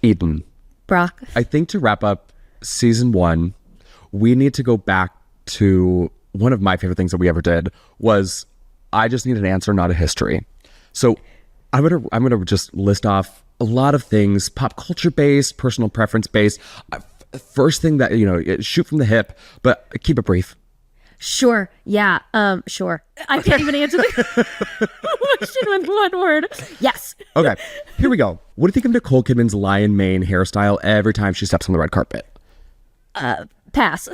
Eden. Brock. I think to wrap up season 1, we need to go back to one of my favorite things that we ever did was I just need an answer, not a history. So I'm gonna just list off a lot of things, pop culture based, personal preference based. First thing that, shoot from the hip, but keep it brief. Sure. Yeah. Sure. I can't even answer the question with one word. Yes. Okay. Here we go. What do you think of Nicole Kidman's lion mane hairstyle every time she steps on the red carpet? Pass.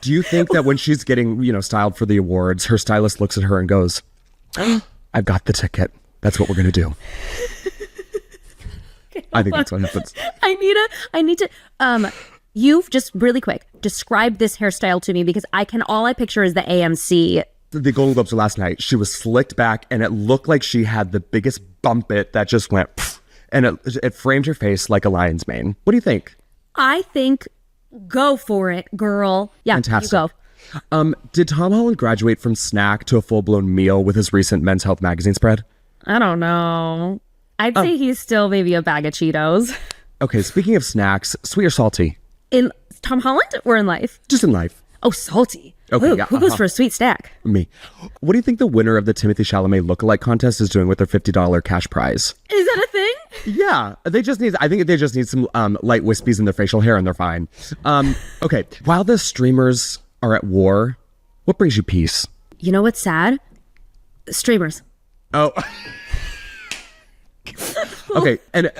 Do you think that when she's getting, styled for the awards, her stylist looks at her and goes, I've got the ticket. That's what we're going to do. Okay, I think that's what happens. I need to, you've just really quick, describe this hairstyle to me because all I picture is the AMC. The Golden Globes were last night. She was slicked back and it looked like she had the biggest bump it that just went, pff, and it framed her face like a lion's mane. What do you think? I think go for it, girl. Yeah, fantastic. You go. Did Tom Holland graduate from snack to a full-blown meal with his recent Men's Health magazine spread? I don't know. I'd say he's still maybe a bag of Cheetos. Okay, speaking of snacks, sweet or salty? In Tom Holland or in life? Just in life. Oh, salty. Okay, ooh, yeah, who goes for a sweet snack? Me. What do you think the winner of the Timothée Chalamet lookalike contest is doing with their $50 cash prize? Is that a thing? Yeah, I think they just need some light wispies in their facial hair and they're fine. Okay, while the streamers are at war, what brings you peace? You know what's sad? Streamers. Oh. Okay, and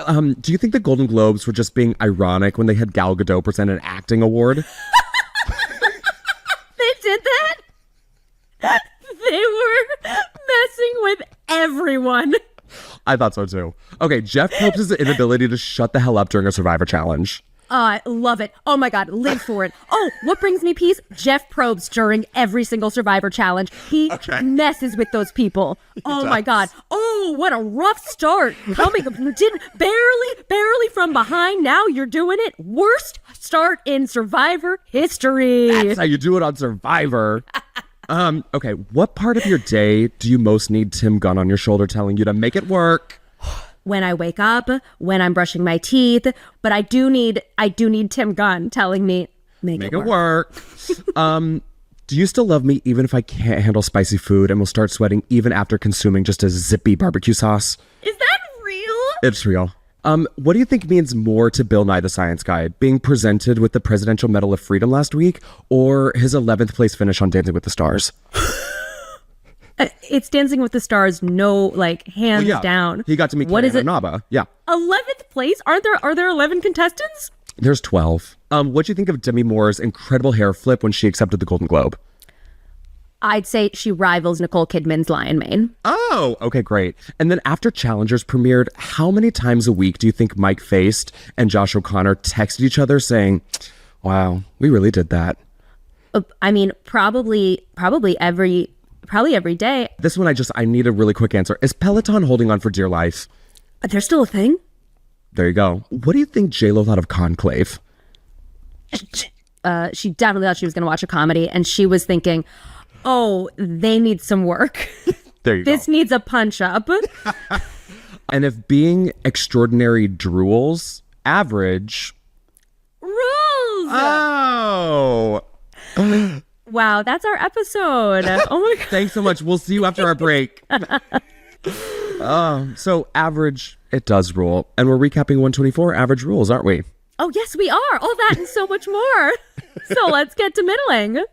do you think the Golden Globes were just being ironic when they had Gal Gadot present an acting award? They did that? They were messing with everyone. I thought so too. Okay, Jeff Probst' inability to shut the hell up during a Survivor challenge. I love it. Oh my God, live for it. Oh, what brings me peace? Jeff Probst during every single Survivor challenge. He messes with those people. Oh my God. Oh, what a rough start. Barely from behind. Now you're doing it. Worst start in Survivor history. That's how you do it on Survivor. Okay, what part of your day do you most need Tim Gunn on your shoulder telling you to make it work? When I wake up, when I'm brushing my teeth, but I do need Tim Gunn telling me make it work. Do you still love me even if I can't handle spicy food and will start sweating even after consuming just a zippy barbecue sauce? Is that real? It's real. What do you think means more to Bill Nye the Science Guy? Being presented with the Presidential Medal of Freedom last week or his 11th place finish on Dancing with the Stars? It's Dancing with the Stars, hands down. He got to meet Karen Naba. Yeah. 11th place? Are there 11 contestants? There's 12. What'd you think of Demi Moore's incredible hair flip when she accepted the Golden Globe? I'd say she rivals Nicole Kidman's lion mane. Oh, okay, great. And then after Challengers premiered, how many times a week do you think Mike Faced and Josh O'Connor texted each other saying, wow, we really did that? I mean, probably every day. This one, I need a really quick answer. Is Peloton holding on for dear life? They're still a thing? There you go. What do you think J-Lo thought of Conclave? She definitely thought she was going to watch a comedy, and she was thinking, oh, they need some work. There you go. This needs a punch up. And if being extraordinary drools, average... Rules! Oh! Wow, that's our episode. Oh my God. Thanks so much. We'll see you after our break. So average, it does rule. And we're recapping 124 average rules, aren't we? Oh, yes, we are. All that and so much more. So let's get to middling.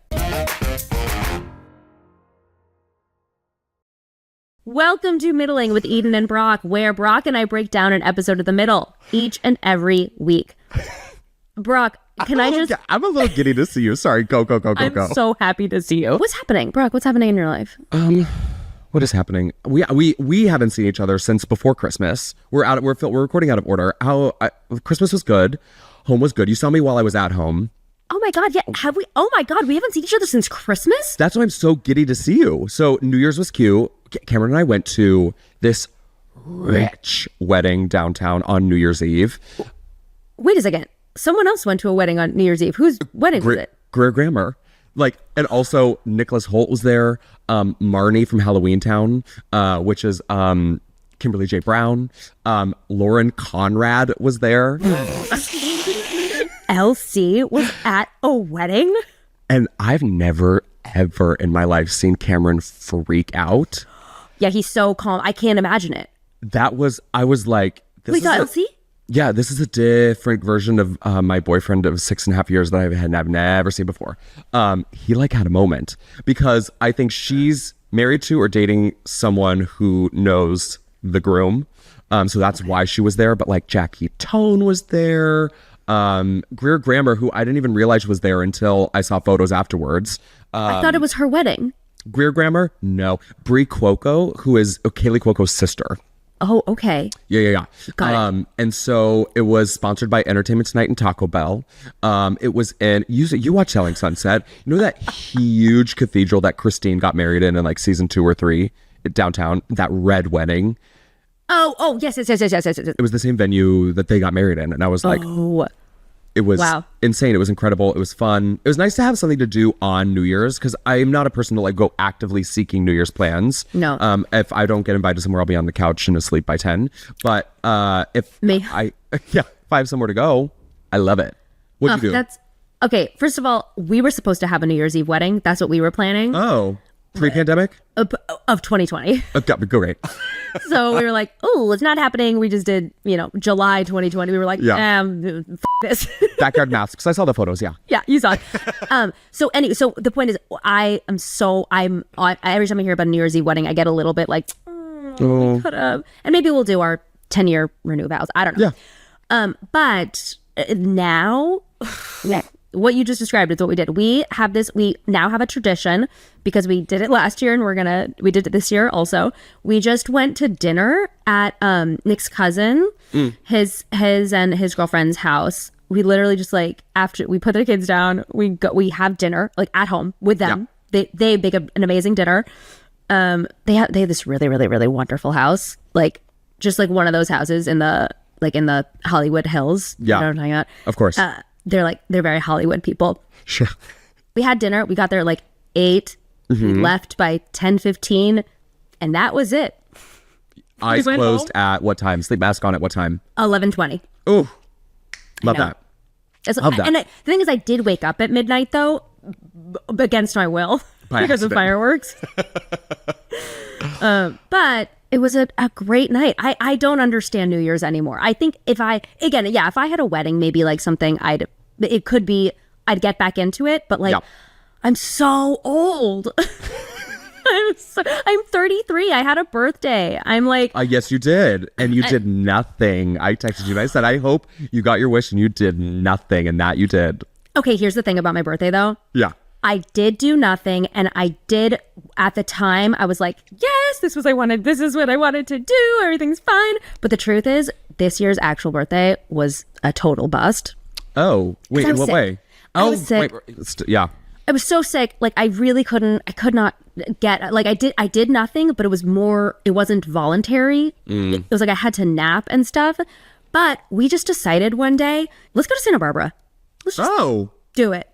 Welcome to Middling with Eden and Brock, where Brock and I break down an episode of The Middle each and every week. Brock, I'm a little giddy to see you. Sorry, go. I'm so happy to see you. What's happening, Brock? What's happening in your life? What is happening? We haven't seen each other since before Christmas. We're recording out of order. Christmas was good. Home was good. You saw me while I was at home. Oh my God, yeah. Have we? Oh my God, we haven't seen each other since Christmas? That's why I'm so giddy to see you. So New Year's was cute. Cameron and I went to this rich wedding downtown on New Year's Eve. Wait a second. Someone else went to a wedding on New Year's Eve. Whose wedding was it? Greer Grammer. And also Nicholas Holt was there. Marnie from Halloween Town, which is Kimberly J. Brown. Lauren Conrad was there. LC was at a wedding. And I've never, ever in my life seen Cameron freak out. Yeah, he's so calm. I can't imagine it. I was like, Wait, LC? Yeah, this is a different version of my boyfriend of 6.5 years that I've never seen before. He like had a moment because I think she's married to or dating someone who knows the groom. So that's why she was there. But like Jackie Tone was there. Greer Grammer, who I didn't even realize was there until I saw photos afterwards. I thought it was her wedding. Greer Grammer? No. Brie Cuoco, who is Kaylee Cuoco's sister. Oh, okay. Yeah. Got it. And so it was sponsored by Entertainment Tonight and Taco Bell. It was in, you watch Selling Sunset. You know that huge cathedral that Christine got married in like season 2 or 3 downtown? That red wedding. Oh, yes. It was the same venue that they got married in. And I was like, it was insane. It was incredible. It was fun. It was nice to have something to do on New Year's because I'm not a person to like go actively seeking New Year's plans. No. If I don't get invited somewhere, I'll be on the couch and asleep by 10. But if I have somewhere to go, I love it. What'd you do? Okay. First of all, we were supposed to have a New Year's Eve wedding. That's what we were planning. Oh, pre-pandemic? Of 2020. Great. So we were like, oh, it's not happening. We just did, July 2020. We were like, this. Backyard masks. I saw the photos. Yeah. Yeah, you saw it. So anyway, so the point is, every time I hear about a New Year's Eve wedding, I get a little bit like, we could have. And maybe we'll do our 10-year renew vows. I don't know. Yeah. But now, what you just described is what we did. We now have a tradition because we did it last year and we did it this year also. We just went to dinner at Nick's cousin, his and his girlfriend's house. We literally just like, after we put the kids down, we have dinner like at home with them. Yeah. They make an amazing dinner. They have this really, really, really wonderful house. Like just like one of those houses in the Hollywood Hills. Yeah. You know what I'm talking about? Of course. They're very Hollywood people. Sure. We had dinner. We got there like 8. We left by 10:15, and that was it. Eyes closed at what time? Sleep mask on at what time? 11:20. Oh, love that. Love that. And the thing is, I did wake up at midnight though, against my will because of fireworks. But it was a great night. I don't understand New Year's anymore. I think if I had a wedding, maybe like something I'd get back into it. But like, I'm so old. I'm 33. I had a birthday. I'm like, yes, you did. And you did nothing. I texted you and I said, I hope you got your wish and you did nothing. And that you did. Okay, here's the thing about my birthday though. Yeah. I did do nothing, and I did at the time. I was like, "Yes, this is what I wanted to do. Everything's fine." But the truth is, this year's actual birthday was a total bust. Oh, wait, in what way? I was sick. Yeah. I was so sick. Like I could not get. Like I did nothing, but it wasn't voluntary. It was like I had to nap and stuff. But we just decided one day, let's go to Santa Barbara. Let's just do it.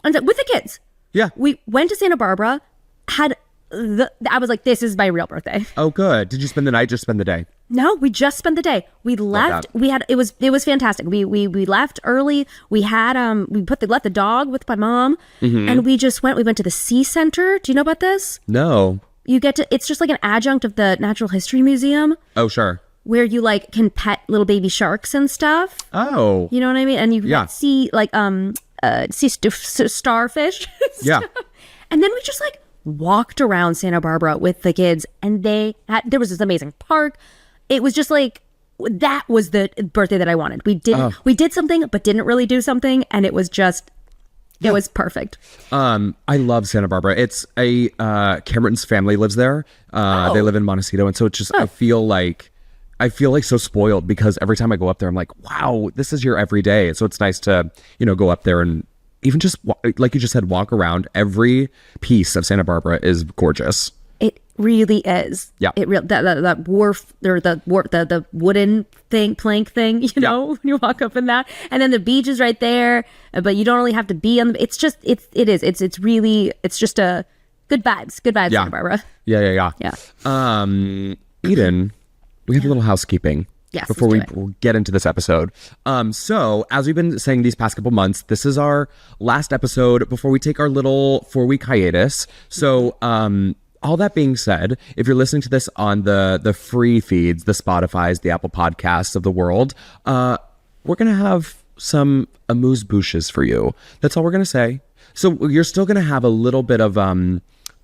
And with the kids. Yeah. We went to Santa Barbara, I was like, this is my real birthday. Oh, good. Did you spend the night or just spend the day? No, we just spent the day. We left. It was fantastic. We left early. We had left the dog with my mom and we went to the Sea Center. Do you know about this? No. It's just like an adjunct of the Natural History Museum. Oh, sure. Where you like can pet little baby sharks and stuff. Oh. You know what I mean? And you can see like starfish. Yeah. And then we just like walked around Santa Barbara with the kids, and there was this amazing park. It was just like, that was the birthday that I wanted. We did something, but didn't really do something. And it was just, it was perfect. I love Santa Barbara. It's Cameron's family lives there. They live in Montecito. And so it's just, I feel like so spoiled because every time I go up there, I'm like, wow, this is your everyday. So it's nice to, go up there and even just, like you just said, walk around. Every piece of Santa Barbara is gorgeous. It really is. Yeah. That wharf, or the wooden plank thing, you know, when you walk up in that. And then the beach is right there, but you don't really have to be on it's just a good vibes, Santa Barbara. Yeah. Yeah. Eden, we have a little housekeeping. Yes, before let's we get into this episode. So as we've been saying these past couple months, this is our last episode before we take our little 4-week hiatus. So all that being said, if you're listening to this on the free feeds, the Spotifys, the Apple Podcasts of the world, we're gonna have some amuse-bouches for you. That's all we're gonna say. So you're still gonna have a little bit of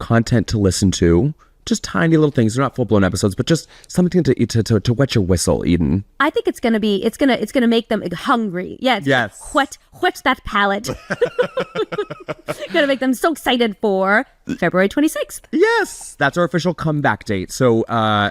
content to listen to. Just tiny little things. They're not full-blown episodes, but just something to wet your whistle, Eden. I think it's gonna make them hungry. Yeah. Yes. Whet that palate. Gonna make them so excited for February 26th. Yes, that's our official comeback date. So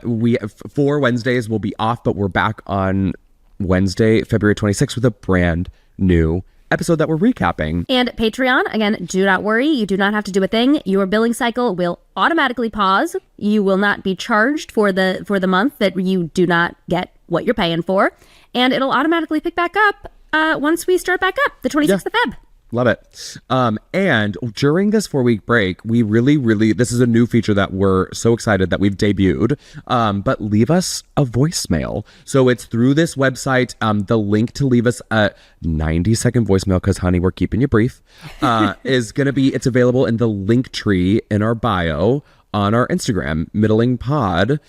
we 4 Wednesdays will be off, but we're back on Wednesday, February 26th with a brand new episode that we're recapping. And Patreon, again, do not worry. You do not have to do a thing. Your billing cycle will automatically pause. You will not be charged for the month that you do not get what you're paying for. And it'll automatically pick back up once we start back up, the 26th of Feb. Love it. And during this 4-week break, we really, this is a new feature that we're so excited that we've debuted, but leave us a voicemail. So it's through this website. The link to leave us a 90-second voicemail, because honey, we're keeping you brief, is going to be, it's available in the link tree in our bio on our Instagram. Middling Pod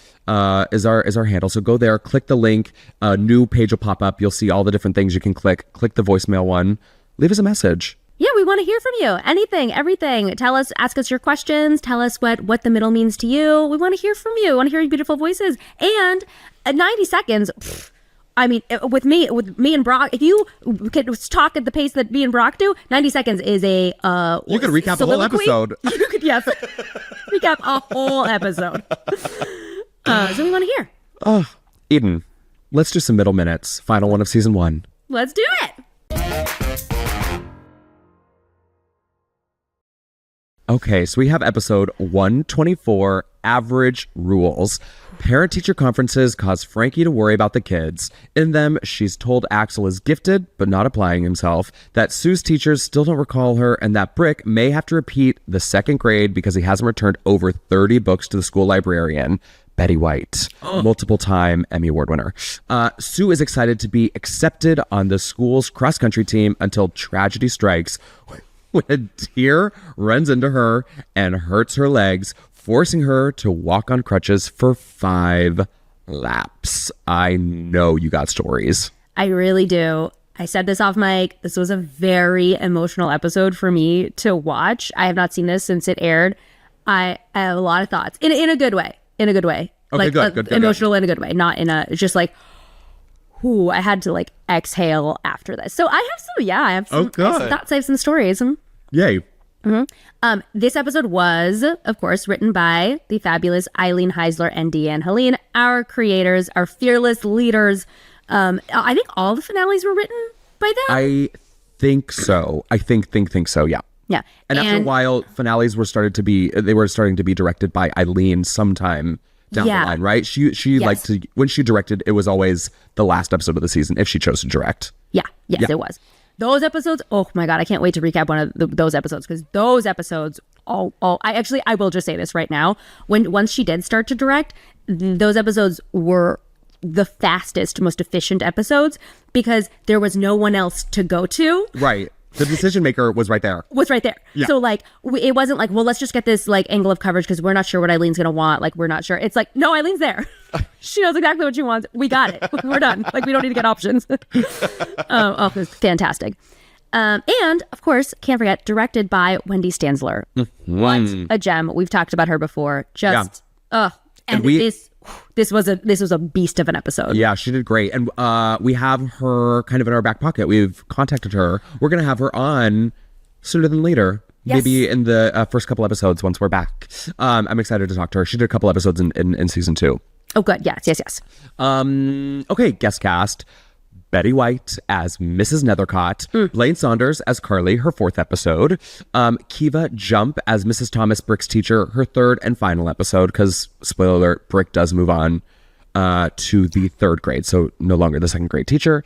is our handle. So go there, click the link, a new page will pop up. You'll see all the different things you can click the voicemail one. Leave us a message. Yeah, we want to hear from you. Anything, everything. Tell us, ask us your questions. Tell us what the middle means to you. We want to hear from you. We want to hear your beautiful voices. And 90 seconds, I mean, with me and Brock, if you could talk at the pace that me and Brock do, 90 seconds is a you could recap the whole episode. You could, yes, recap a whole episode. So we want to hear. Oh, Eden, let's do some middle minutes. Final one of season 1. Let's do it. Okay, so we have episode 124, Average Rules. Parent-teacher conferences cause Frankie to worry about the kids. In them, she's told Axel is gifted, but not applying himself, that Sue's teachers still don't recall her, and that Brick may have to repeat the 2nd grade because he hasn't returned over 30 books to the school librarian. Betty White, multiple-time Emmy Award winner. Sue is excited to be accepted on the school's cross-country team until tragedy strikes when a deer runs into her and hurts her legs, forcing her to walk on crutches for 5 laps. I know you got stories. I really do. I said this off mic. This was a very emotional episode for me to watch. I have not seen this since it aired. I have a lot of thoughts in a good way. In a good way. Okay, like good. Emotional in a good way. Not in a just like, whoo, I had to like exhale after this. So I have some thoughts. I have some stories. Yay. Mm-hmm. This episode was, of course, written by the fabulous Eileen Heisler and Deanne Helene, our creators, our fearless leaders. I think all the finales were written by them. I think so. I think so. Yeah. Yeah. And after a while, finales were starting to be directed by Eileen sometime down the line, right? She liked to, when she directed, it was always the last episode of the season if she chose to direct. Yeah. Yes, it was. Those episodes, oh my God, I can't wait to recap one of those episodes, because those episodes, I will just say this right now. Once she did start to direct, those episodes were the fastest, most efficient episodes, because there was no one else to go to. Right. The decision maker was right there. Yeah. So like, it wasn't like, well, let's just get this like angle of coverage because we're not sure what Eileen's going to want. Like, we're not sure. It's like, no, Eileen's there. She knows exactly what she wants. We got it. We're done. Like, we don't need to get options. It was fantastic. And of course, can't forget, directed by Wendy Stanzler. What a gem. We've talked about her before. This was a beast of an episode. Yeah, she did great. And we have her kind of in our back pocket. We've contacted her. We're going to have her on sooner than later. Yes. Maybe in the first couple episodes once we're back. I'm excited to talk to her. She did a couple episodes in season 2. Oh, good. Yes. Okay, guest cast. Betty White as Mrs. Nethercott, Blaine Saunders as Carly, her 4th episode, Kiva Jump as Mrs. Thomas, Brick's teacher, her 3rd and final episode, because, spoiler alert, Brick does move on to the 3rd grade, so no longer the 2nd grade teacher.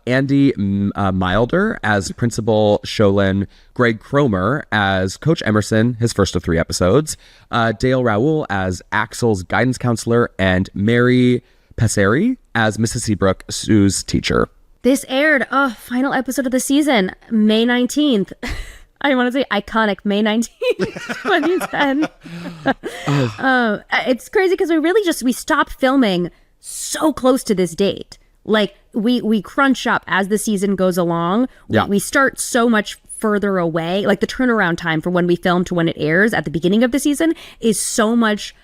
Andy Milder as Principal Sholin, Greg Cromer as Coach Emerson, his first of 3 episodes, Dale Raoul as Axel's guidance counselor, and Mary Passeri as Mrs. Seabrook, Sue's teacher. This aired, final episode of the season, May 19th. I want to say iconic, May 19th, 2010. It's crazy because we stopped filming so close to this date. Like, we crunch up as the season goes along. We start so much further away. Like, the turnaround time from when we film to when it airs at the beginning of the season is so much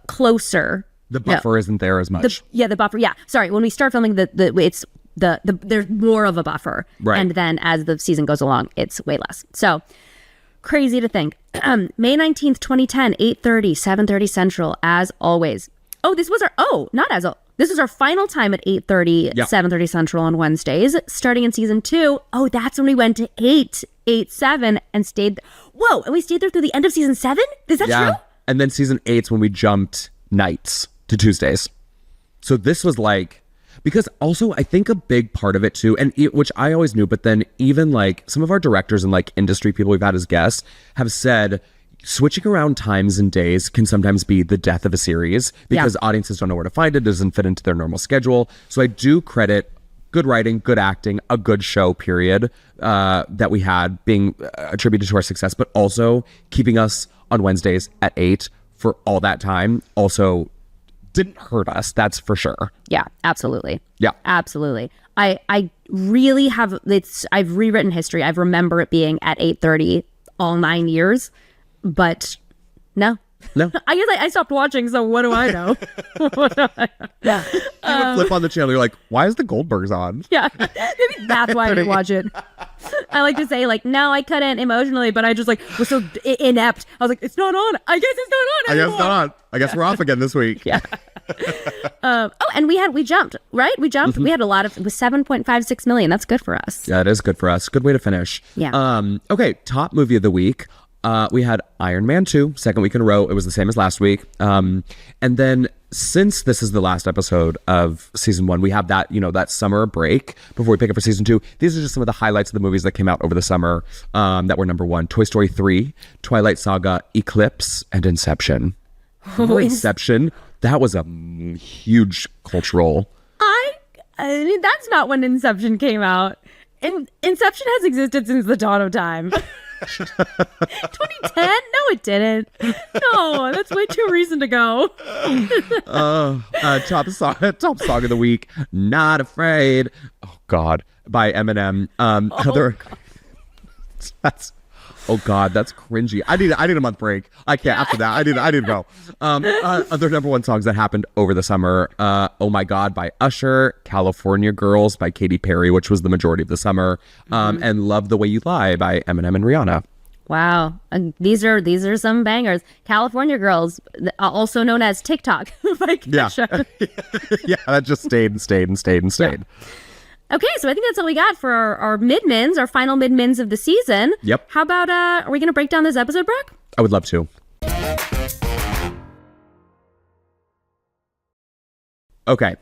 closer. The buffer isn't there as much. The buffer. Yeah. Sorry. When we start filming, it's there's more of a buffer. Right. And then as the season goes along, it's way less. So crazy to think. May 19th, 2010, 8:30, 7:30 Central, as always. This was this is our final time at 8:30, 7:30 Central on Wednesdays, starting in season 2. That's when we went to 7 and stayed. Whoa. And we stayed there through the end of season 7? Is that true? And then season 8's when we jumped nights to Tuesdays. So this was like, because also I think a big part of it too, which I always knew, but then even like some of our directors and like industry people we've had as guests have said, switching around times and days can sometimes be the death of a series because audiences don't know where to find it, doesn't fit into their normal schedule. So I do credit good writing, good acting, a good show, period, that we had being attributed to our success, but also keeping us on Wednesdays at 8 for all that time also didn't hurt us, that's for sure. Yeah, absolutely. Yeah. Absolutely. I really have, I've rewritten history. I remember it being at 8:30 all 9 years, but no. I guess I stopped watching, so what do I know? Yeah. You would flip on the channel, you're like, why is the Goldbergs on? Yeah, maybe that's why I didn't watch it. I like to say, like, no, I couldn't emotionally, but I just like was so inept. I was like, it's not on. I guess it's not on anymore. I guess not. I guess we're off again this week. Yeah. And we jumped, right? We jumped. We had a lot of, it was 7.56 million. That's good for us. Yeah, it is good for us. Good way to finish. Yeah. Okay, top movie of the week. We had Iron Man 2, second week in a row. It was the same as last week. And then since this is the last episode of season 1, we have that, that summer break before we pick up for season 2. These are just some of the highlights of the movies that came out over the summer that were number 1. Toy Story 3, Twilight Saga, Eclipse, and Inception. Inception, that was a huge cultural. I mean, that's not when Inception came out. Inception has existed since the dawn of time. 2010? No, it didn't. No, that's way too recent ago. Top song of the week, Not Afraid. Oh God, by Eminem. That's cringy. I need a month break. I can't after that. I didn't go. Other number 1 songs that happened over the summer. Oh My God by Usher, California Girls by Katy Perry, which was the majority of the summer, and Love the Way You Lie by Eminem and Rihanna. Wow, these are some bangers. California Girls, also known as TikTok by Usher. Yeah, that just stayed and stayed and stayed and stayed. Yeah. Okay, so I think that's all we got for our mid-mins, our final mid-mins of the season. Yep. How about, are we going to break down this episode, Brock? I would love to. Okay.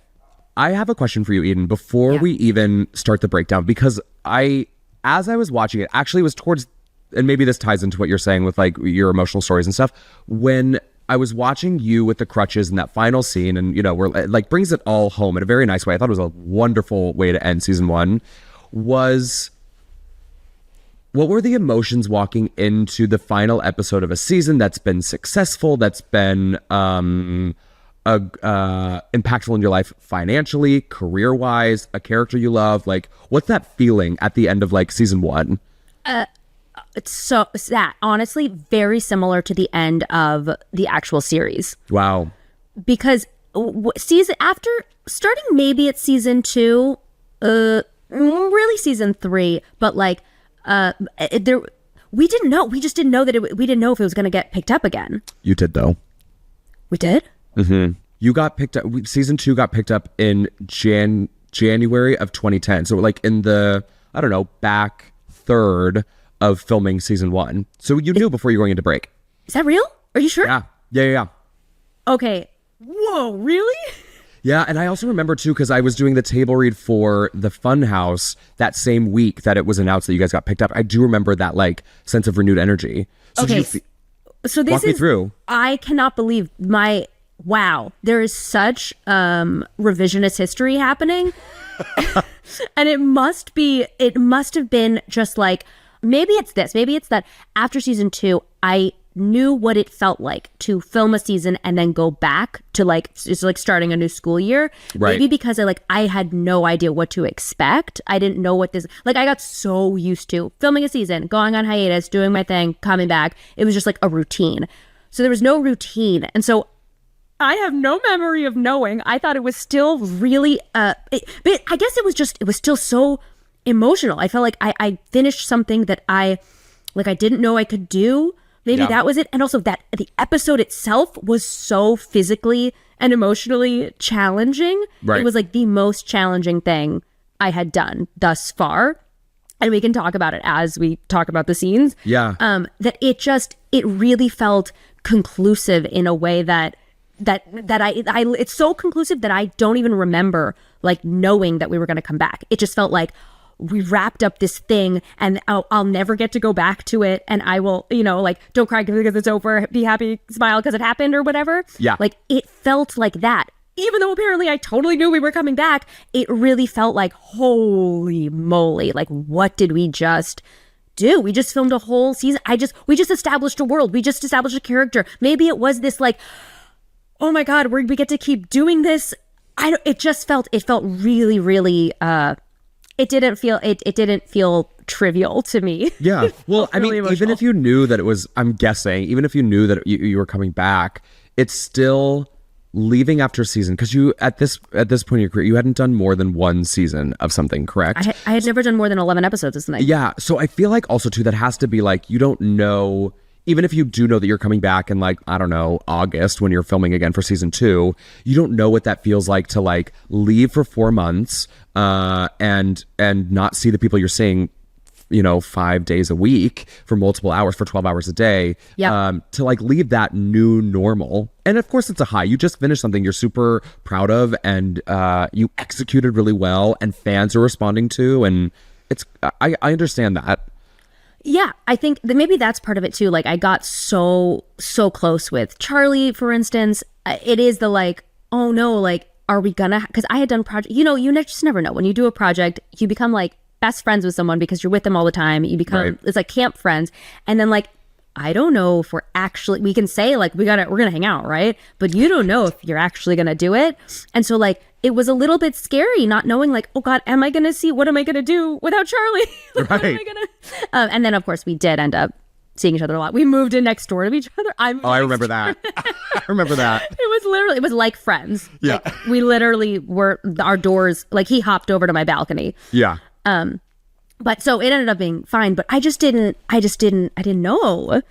I have a question for you, Eden, before we even start the breakdown, because as I was watching it, actually was towards, and maybe this ties into what you're saying with like your emotional stories and stuff, when I was watching you with the crutches in that final scene, and we're like brings it all home in a very nice way. I thought it was a wonderful way to end season 1. What were the emotions walking into the final episode of a season that's been successful, that's been impactful in your life financially, career-wise, a character you love? Like, what's that feeling at the end of like season 1? It's that honestly very similar to the end of the actual series. Wow. Because season after starting maybe at season 2, really season 3, but like we didn't know. We just didn't know we didn't know if it was going to get picked up again. You did though. We did? Mm-hmm. You got picked up. Season 2 got picked up in January of 2010. So like in the, I don't know, back third of filming season 1. So you knew before you were going into break. Is that real? Are you sure? Yeah. Okay. Whoa, really? Yeah, and I also remember too, because I was doing the table read for the Funhouse that same week that it was announced that you guys got picked up. I do remember that like sense of renewed energy. So okay. So this walk me through. I cannot believe wow, there is such revisionist history happening. And it must have been just like, maybe it's that after season 2, I knew what it felt like to film a season and then go back to like, it's like starting a new school year. Right. Maybe because I had no idea what to expect. I didn't know what this, like I got so used to filming a season, going on hiatus, doing my thing, coming back. It was just like a routine. So there was no routine. And so I have no memory of knowing. I thought it was still really, but I guess it was still so emotional. I felt like I finished something that I didn't know I could do. Maybe that was it. And also that the episode itself was so physically and emotionally challenging. Right. It was like the most challenging thing I had done thus far. And we can talk about it as we talk about the scenes. Yeah. That it really felt conclusive in a way that I it's so conclusive that I don't even remember like knowing that we were going to come back. It just felt like we wrapped up this thing and I'll never get to go back to it. And I will, like, don't cry because it's over, be happy, smile because it happened or whatever. Yeah. Like it felt like that. Even though apparently I totally knew we were coming back, it really felt like, holy moly, like what did we just do? We just filmed a whole season. We just established a world. We just established a character. Maybe it was this like, oh my God, we get to keep doing this. It felt really, really, it didn't feel trivial to me. Yeah. Well, I mean, emotional. even if you knew that it was, I'm guessing, even if you knew that you were coming back, it's still leaving after a season, because you at this point in your career, you hadn't done more than one season of something, correct? I had never done more than 11 episodes, isn't it? Yeah. So I feel like also too, that has to be like, you don't know, even if you do know that you're coming back in like, I don't know, August when you're filming again for season 2, you don't know what that feels like to like leave for 4 months and not see the people you're seeing, 5 days a week for multiple hours, for 12 hours a day. Yeah. To like leave that new normal. And of course it's a high. You just finished something you're super proud of and you executed really well and fans are responding to, and I understand that. Yeah, I think that maybe that's part of it too. Like I got so close with Charlie, for instance. It is the like, oh no, like, are we gonna, because I had done project, you just never know. When you do a project, you become like best friends with someone because you're with them all the time. You become, right. It's like camp friends. And then like, I don't know if we can say like, we're gonna hang out, right? But you don't know if you're actually gonna do it. And so like, it was a little bit scary not knowing like, oh God, what am I gonna do without Charlie? Like, right. What am I gonna? And then of course we did end up seeing each other a lot. We moved in next door to each other. I remember that. I rember that. It was like friends. Yeah. Like, we literally were, our doors, like he hopped over to my balcony. Yeah. But so it ended up being fine, but I didn't know.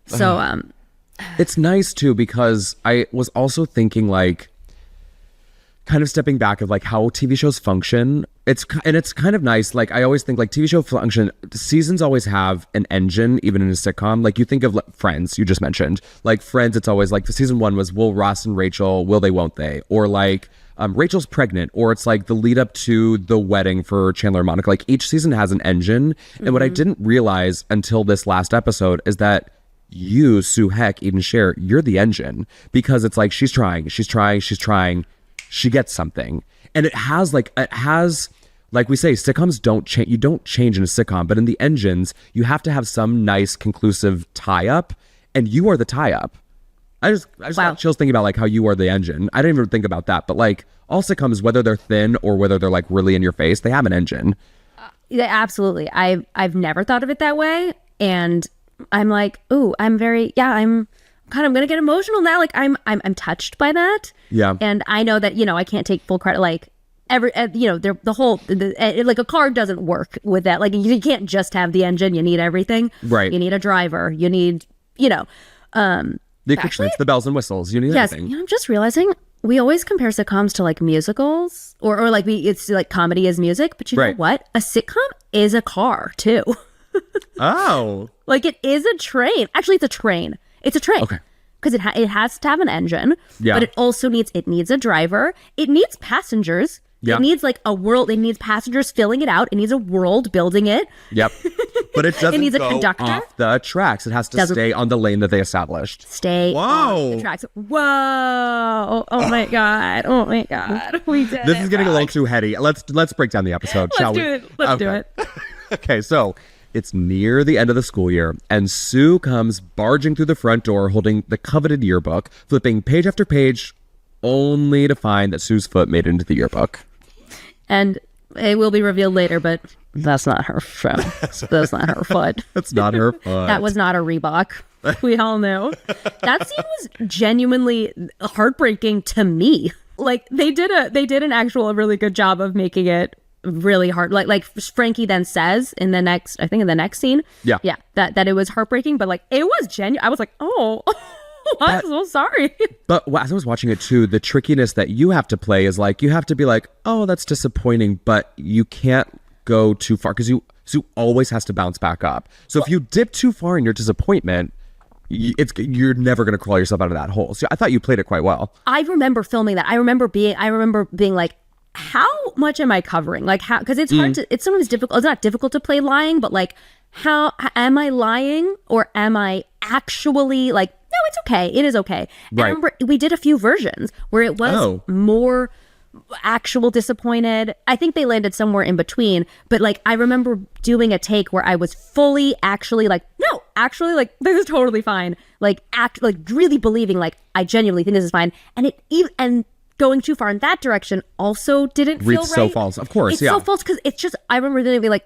So, it's nice too, because I was also thinking like, kind of stepping back of like how TV shows function. It's kind of nice. Like I always think like TV show function, seasons always have an engine, even in a sitcom. Like you think of like, Friends, you just mentioned. Like Friends, it's always like the season 1 was, will Ross and Rachel, will they, won't they? Or like Rachel's pregnant, or it's like the lead up to the wedding for Chandler and Monica. Like each season has an engine. And what I didn't realize until this last episode is that you, Sue Heck, Eden Sher, you're the engine, because it's like she's trying, she gets something. And it has like we say, sitcoms don't change. You don't change in a sitcom, but in the engines, you have to have some nice conclusive tie up, and you are the tie up. I just Wow. got chills thinking about like how you are the engine. I didn't even think about that, but like all sitcoms, whether they're thin or whether they're like really in your face, they have an engine. Yeah, absolutely. I've never thought of it that way, and I'm like, ooh, I'm gonna get emotional now. Like I'm touched by that. Yeah. And I know that I can't take full credit. Like like a car doesn't work with that. Like you can't just have the engine. You need everything. Right. You need a driver. You need The accoutrements, the bells and whistles. You need everything. I'm just realizing we always compare sitcoms to like musicals, or like it's like comedy is music. But you know what? A sitcom is a car too. Oh. Like it is a train. Actually, it's a train. It's a train. Okay. Because it has to have an engine. Yeah. But it also needs a driver. It needs passengers. Yeah. It needs like a world. It needs passengers filling it out. It needs a world building it. Yep. But it doesn't needs a go conductor? off the tracks. It has to stay on the lane that they established. Stay on the tracks. Whoa. Oh my God. Oh my God. We did This is getting a little too heady. Let's break down the episode, shall we? Let's do it. Okay, so it's near the end of the school year, and Sue comes barging through the front door holding the coveted yearbook, flipping page after page, only to find that Sue's foot made it into the yearbook. And it will be revealed later, but that's not her foot. That's not her foot. That's not her foot. That was not a Reebok. We all know. That scene was genuinely heartbreaking to me. Like they did an actual really good job of making it really hard. Like Frankie then says in the next scene. Yeah. That it was heartbreaking, but like it was genuine. I was like, oh. I'm so sorry. But as I was watching it too, the trickiness that you have to play is like, you have to be like, oh, that's disappointing, but you can't go too far because Sue always has to bounce back up. So if you dip too far in your disappointment, you're never going to crawl yourself out of that hole. So I thought you played it quite well. I remember filming that. I remember being like, how much am I covering? Like how, because it's hard to, it's sometimes difficult. It's not difficult to play lying, but like, how am I lying or am I actually like, no, it's okay. It is okay. And I remember we did a few versions where it was more actual disappointed. I think they landed somewhere in between, but like I remember doing a take where I was fully actually like, no, actually like this is totally fine. Like really believing like I genuinely think this is fine. And and going too far in that direction also didn't feel right. So false. Of course, it's so false because it's just I remember then being like,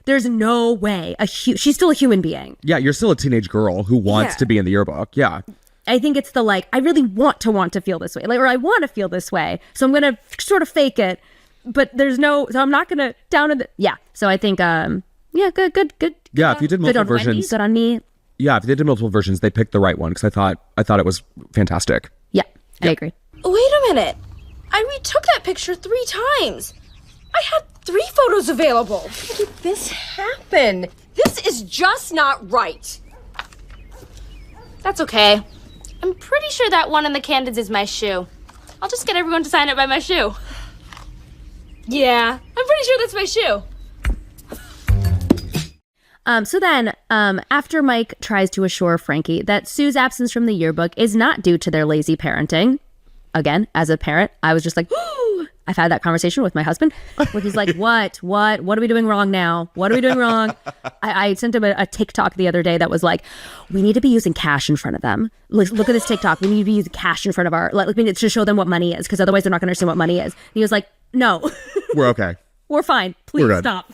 there's no way she's still a human being. Yeah, you're still a teenage girl who wants to be in the yearbook. Yeah. I think it's the like, I really want to feel this way. Like, or I want to feel this way. So I'm going to sort of fake it. But so I'm not going to down in the, so I think, good. Yeah, if you did multiple versions. Good on me. Yeah, if they did multiple versions, they picked the right one because I thought it was fantastic. Yeah, I agree. Wait a minute. I retook that picture 3 times. I had 3 photos available. How did this happen? This is just not right. That's okay. I'm pretty sure that one in the candids is my shoe. I'll just get everyone to sign it by my shoe. Yeah, I'm pretty sure that's my shoe. So then, after Mike tries to assure Frankie that Sue's absence from the yearbook is not due to their lazy parenting, again, as a parent, I was just like, I've had that conversation with my husband where he's like, what are we doing wrong now? What are we doing wrong? I sent him a TikTok the other day that was like, we need to be using cash in front of them. Look at this TikTok. We need to be using cash in front of our, like, we need to show them what money is because otherwise they're not going to understand what money is. And he was like, no. We're okay. We're fine. Please stop.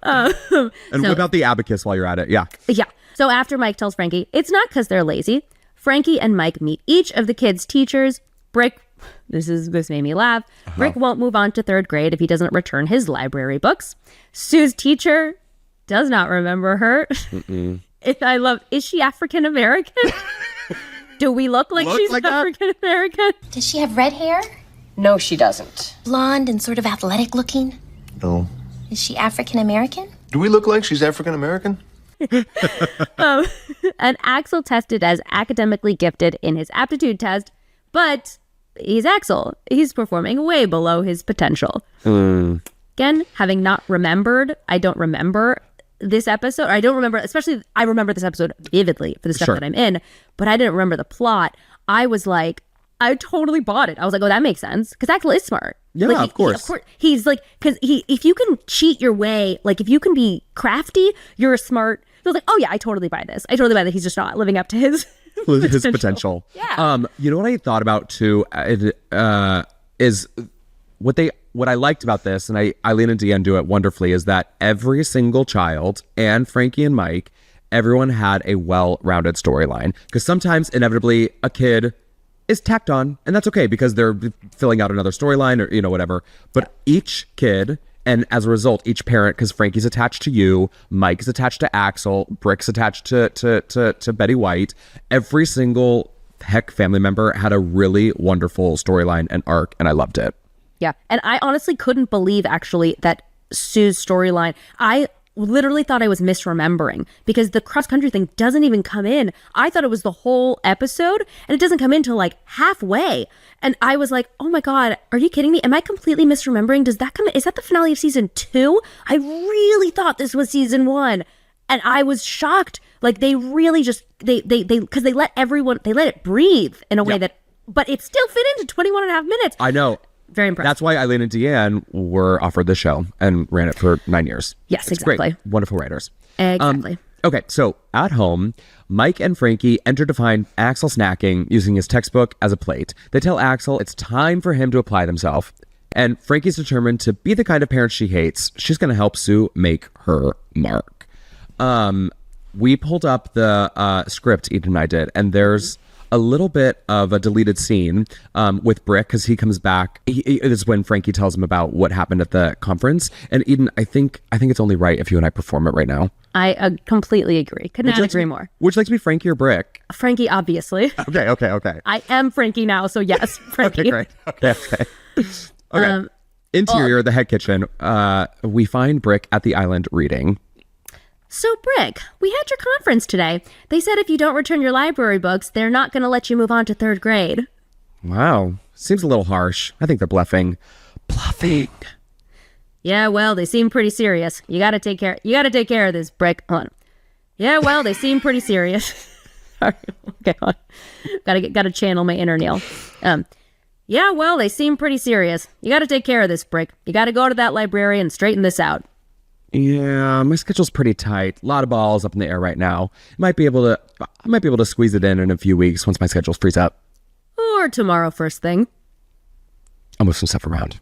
And what about the abacus while you're at it? Yeah. Yeah. So after Mike tells Frankie, it's not because they're lazy. Frankie and Mike meet each of the kids' teachers. Brick, this made me laugh. Brick won't move on to 3rd grade if he doesn't return his library books. Sue's teacher does not remember her. Is she African American? Do we look like she's African American? Does she have red hair? No, she doesn't. Blonde and sort of athletic looking? No. Is she African American? Do we look like she's African American? And Axel tested as academically gifted in his aptitude test, but he's Axel. He's performing way below his potential. Again, having not remembered, I don't remember this episode. Or I don't remember, especially I remember this episode vividly for the stuff that I'm in, but I didn't remember the plot. I was like, I totally bought it. I was like, oh, that makes sense. Because Axel is smart. Yeah, like, of course. He's like, because if you can cheat your way, like if you can be crafty, you're a smart. I was like, oh yeah, I totally buy this. I totally buy that he's just not living up to his potential. Yeah. You know what I thought about too is what I liked about this, and Eileen and Deanne do it wonderfully, is that every single child and Frankie and Mike, everyone had a well-rounded storyline. Because sometimes inevitably a kid is tacked on, and that's okay because they're filling out another storyline or whatever. But each kid, and as a result, each parent, because Frankie's attached to you, Mike is attached to Axel, Brick's attached to Betty White. Every single Heck family member had a really wonderful storyline and arc, and I loved it. Yeah, and I honestly couldn't believe actually that Sue's storyline. I literally thought I was misremembering because the cross country thing doesn't even come in. I thought it was the whole episode and it doesn't come in till like halfway. And I was like, oh my God, are you kidding me? Am I completely misremembering? Is that the finale of season 2? I really thought this was season 1. And I was shocked. Like they really just, because they let it breathe in a way that, but it still fit into 21 and a half minutes. I know. Very impressed. That's why Eileen and Deanne were offered the show and ran it for 9 years. Yes, it's exactly. Great. Wonderful writers. Exactly. Okay, so at home, Mike and Frankie enter to find Axel snacking using his textbook as a plate. They tell Axel it's time for him to apply himself. And Frankie's determined to be the kind of parent she hates. She's going to help Sue make her mark. We pulled up the script Eden and I did, and there's a little bit of a deleted scene with Brick because he comes back. This is when Frankie tells him about what happened at the conference. And Eden, I think it's only right if you and I perform it right now. I completely agree. Could not agree more. Would you like to be Frankie or Brick? Frankie, obviously. Okay. I am Frankie now, so yes, Frankie. Okay, great. Okay. Interior, the head kitchen. We find Brick at the island reading. So, Brick, we had your conference today. They said if you don't return your library books, they're not going to let you move on to 3rd grade. Wow. Seems a little harsh. I think they're bluffing. Yeah, well, they seem pretty serious. You got to take care of this, Brick. Hold on. Yeah, well, they seem pretty serious. Sorry. Okay, hold on. Got to channel my inner Neil. Yeah, well, they seem pretty serious. You got to take care of this, Brick. You got to go to that librarian and straighten this out. Yeah, my schedule's pretty tight. A lot of balls up in the air right now. I might be able to squeeze it in a few weeks once my schedule frees up. Or tomorrow first thing. I'll move some stuff around.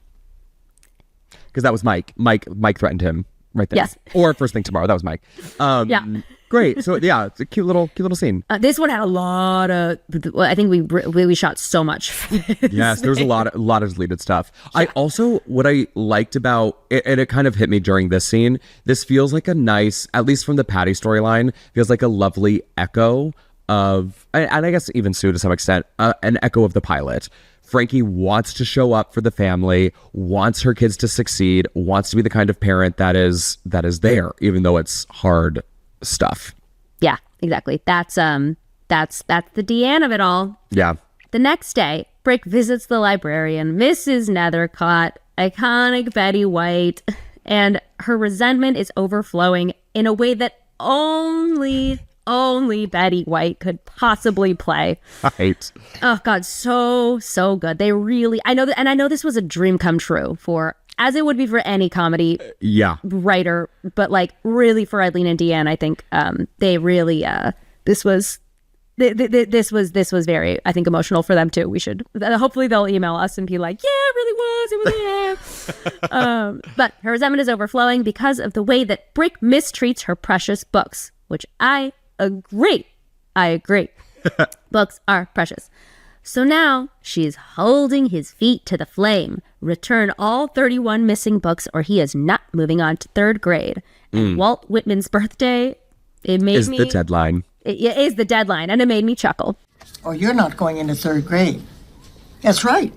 Because that was Mike. Mike threatened him right there. Yes. Or first thing tomorrow. That was Mike. Yeah. Great. So yeah, it's a cute little scene. This one had a lot of. I think we shot so much. Yes, there was a lot of deleted stuff. Yeah. I also what I liked about it, and it kind of hit me during this scene. This feels like a nice, at least from the Patty storyline, feels like a lovely echo of, and I guess even Sue to some extent, an echo of the pilot. Frankie wants to show up for the family, wants her kids to succeed, wants to be the kind of parent that is there, even though it's hard stuff. Yeah, exactly. That's the Deanne of it all. Yeah. The next day, Brick visits the librarian, Mrs. Nethercott, iconic Betty White, and her resentment is overflowing in a way that only Betty White could possibly play. Right. Oh God, so good. They really, I know this was a dream come true for, as it would be for any comedy writer, but like really for Eileen and Deanne, I think they really this was very, I think, emotional for them too. We should hopefully they'll email us and be like, yeah, it really was. But her resentment is overflowing because of the way that Brick mistreats her precious books, which I agree. Books are precious. So now she's holding his feet to the flame. Return all 31 missing books or he is not moving on to 3rd grade. And Walt Whitman's birthday, is the deadline. It is the deadline, and it made me chuckle. Oh, you're not going into 3rd grade. That's right.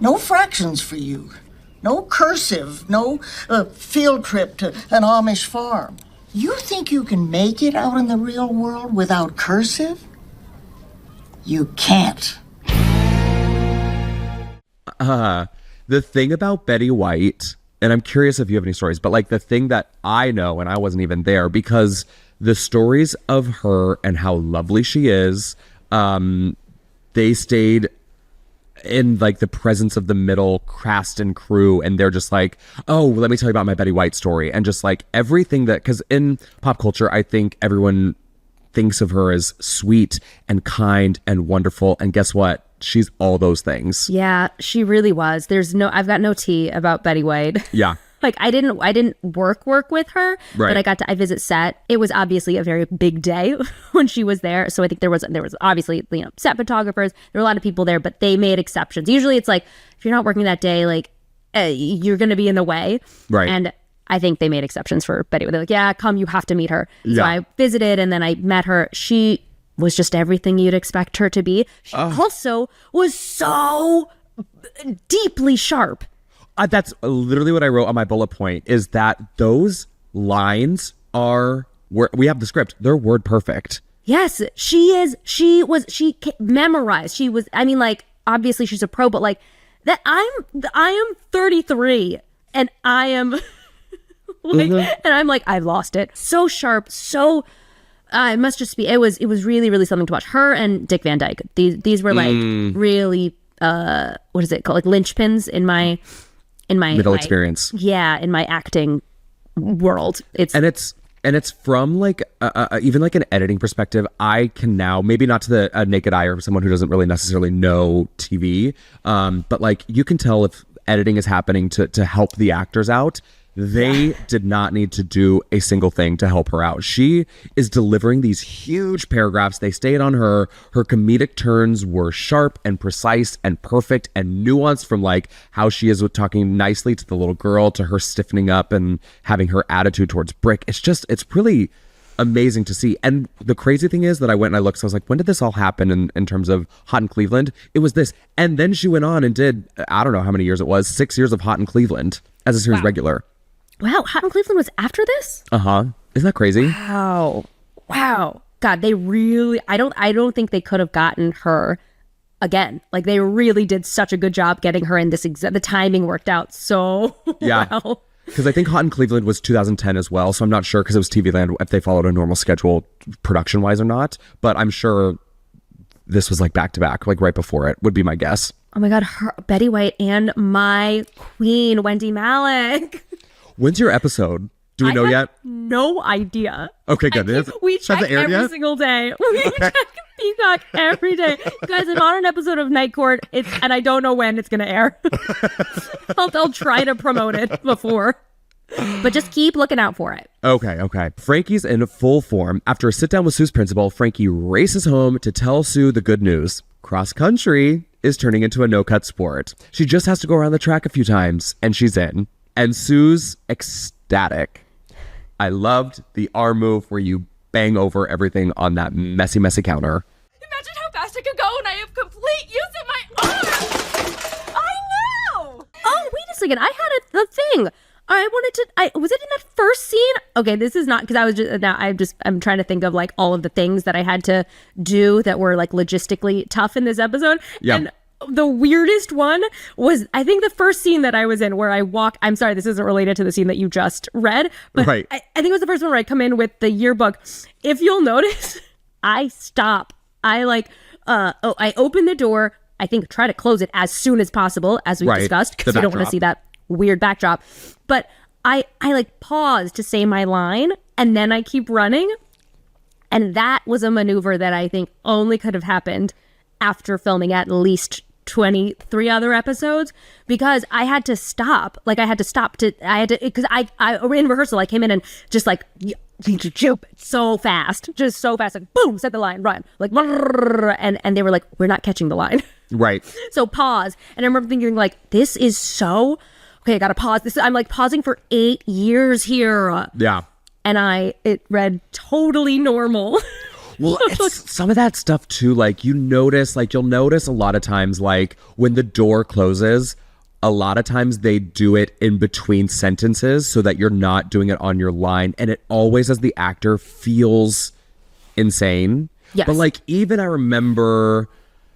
No fractions for you. No cursive. No field trip to an Amish farm. You think you can make it out in the real world without cursive? You can't. The thing about Betty White, and I'm curious if you have any stories, but like the thing that I know, and I wasn't even there, because the stories of her and how lovely she is, they stayed in like the presence of the middle cast and crew, and they're just like, oh, let me tell you about my Betty White story, and just like everything that, because in pop culture, I think everyone thinks of her as sweet and kind and wonderful, and guess what? She's all those things. Yeah, she really was. I've got no tea about Betty White. Yeah. Like I didn't work with her, right. But I visit set. It was obviously a very big day when she was there. So I think there was obviously, set photographers. There were a lot of people there, but they made exceptions. Usually it's like, if you're not working that day, like you're going to be in the way. Right. And I think they made exceptions for Betty. They're like, yeah, come, you have to meet her. Yeah. So I visited and then I met her. She was just everything you'd expect her to be. She also was so deeply sharp. That's literally what I wrote on my bullet point, is that those lines we have the script. They're word perfect. Yes, she memorized. She was, I mean, like, obviously she's a pro, but like that I am 33 and I am like, and I'm like, I've lost it. So sharp, so it must just be, it was really, really something to watch. Her and Dick Van Dyke. These were like really, what is it called? Like linchpins in my Middle experience. Yeah. In my acting world. And it's from like even like an editing perspective. I can now, maybe not to the naked eye or someone who doesn't really necessarily know TV, but like you can tell if editing is happening to help the actors out. They did not need to do a single thing to help her out. She is delivering these huge paragraphs. They stayed on her. Her comedic turns were sharp and precise and perfect and nuanced, from like how she is with talking nicely to the little girl to her stiffening up and having her attitude towards Brick. It's really amazing to see. And the crazy thing is that I went and I looked, so I was like, when did this all happen in terms of Hot in Cleveland? It was this. And then she went on and did, I don't know how many years it was, 6 years of Hot in Cleveland as a series regular. Wow, Hot in Cleveland was after this? Isn't that crazy? Wow. God, they really, I don't think they could have gotten her again. Like, they really did such a good job getting her in this the timing worked out so well. Because I think Hot in Cleveland was 2010 as well, so I'm not sure, because it was TV Land, if they followed a normal schedule production wise or not, but I'm sure this was like back to back, like right before it would be my guess. Oh my God, Betty White and my queen, Wendy Malick. When's your episode? Do we know yet? No idea. Okay, good. We check every single day. We check Peacock every day. You guys, I'm on an episode of Night Court, and I don't know when it's going to air. I'll try to promote it before. But just keep looking out for it. Okay. Frankie's in full form. After a sit down with Sue's principal, Frankie races home to tell Sue the good news. Cross country is turning into a no-cut sport. She just has to go around the track a few times, and she's in. And Sue's ecstatic. I loved the arm move where you bang over everything on that messy counter. Imagine how fast I could go when I have complete use of my arm. I know. Oh, wait a second. I had a thing. Was it in that first scene? Okay, this is not, because I'm trying to think of like all of the things that I had to do that were like logistically tough in this episode. Yeah. And the weirdest one was, I think, the first scene that I was in where I'm sorry, this isn't related to the scene that you just read, but right. I think it was the first one where I come in with the yearbook. If you'll notice, I stop. I open the door. I think try to close it as soon as possible, as we discussed, because we don't want to see that weird backdrop. But I like pause to say my line, and then I keep running. And that was a maneuver that I think only could have happened after filming at least 23 other episodes, because I had to stop. Like, because I in rehearsal, I came in and just like, so fast, like boom, said the line, run, like, and they were like, we're not catching the line. Right. So pause. And I remember thinking like, this is so, okay, I gotta pause. I'm like pausing for 8 years here. Yeah. And it read totally normal. Well, it's some of that stuff too, like you'll notice a lot of times, like when the door closes, a lot of times they do it in between sentences so that you're not doing it on your line. And it always, as the actor, feels insane. Yes. But like, even I remember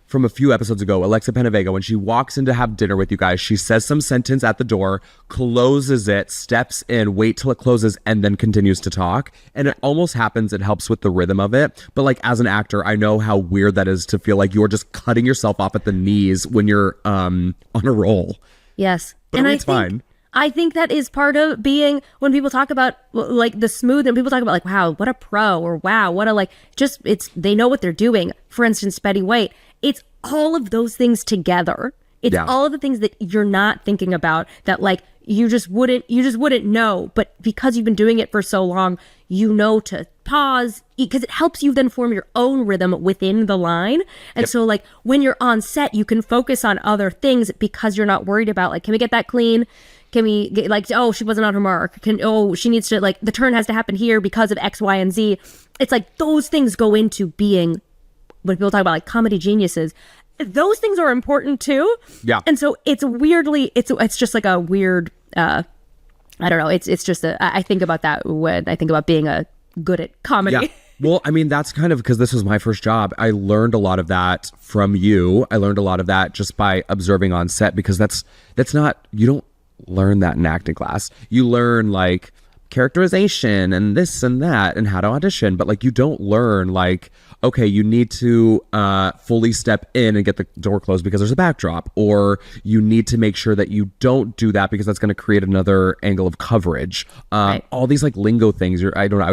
from a few episodes ago, Alexa Penavega, when she walks in to have dinner with you guys, she says some sentence at the door, closes it, steps in, wait till it closes, and then continues to talk. And it almost happens, it helps with the rhythm of it. But like, as an actor, I know how weird that is to feel like you're just cutting yourself off at the knees when you're on a roll. Yes. But and it's fine. I think that is part of being, when people talk about like the smooth, and people talk about like, wow, what a pro, or wow, what a they know what they're doing. For instance, Betty White, it's all of those things together. It's all of the things that you're not thinking about that like you just wouldn't know, but because you've been doing it for so long, you know to pause, because it helps you then form your own rhythm within the line. And so like when you're on set, you can focus on other things because you're not worried about like, can we get that clean? Can we get like, oh, she wasn't on her mark. She needs to like, the turn has to happen here because of X, Y, and Z. It's like those things go into being, when people talk about like comedy geniuses, those things are important too. Yeah. And so it's weirdly, it's just like a weird I don't know. It's just I think about that when I think about being good at comedy. Yeah. Well, I mean, that's kind of because this was my first job. I learned a lot of that from you. I learned a lot of that just by observing on set, because that's not, you don't learn that in acting class. You learn like characterization and this and that and how to audition, but like you don't learn like, okay, you need to fully step in and get the door closed because there's a backdrop, or you need to make sure that you don't do that because that's going to create another angle of coverage. Right. All these like lingo things. I don't know. I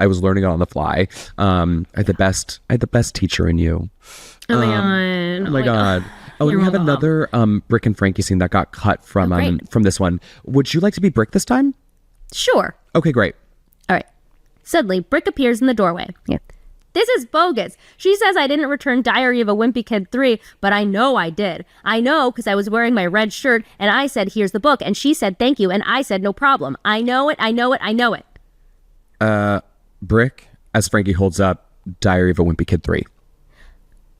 was learning it on the fly. I had the best teacher in you. Oh my god! Oh my god! Oh, and we have another Brick and Frankie scene that got cut from this one. Would you like to be Brick this time? Sure. Okay, great. All right. Suddenly, Brick appears in the doorway. Yeah. This is bogus. She says I didn't return Diary of a Wimpy Kid 3, but I know I did. I know because I was wearing my red shirt, and I said, here's the book, and she said, thank you, and I said, no problem. I know it, I know it, I know it. Brick, as Frankie holds up Diary of a Wimpy Kid 3.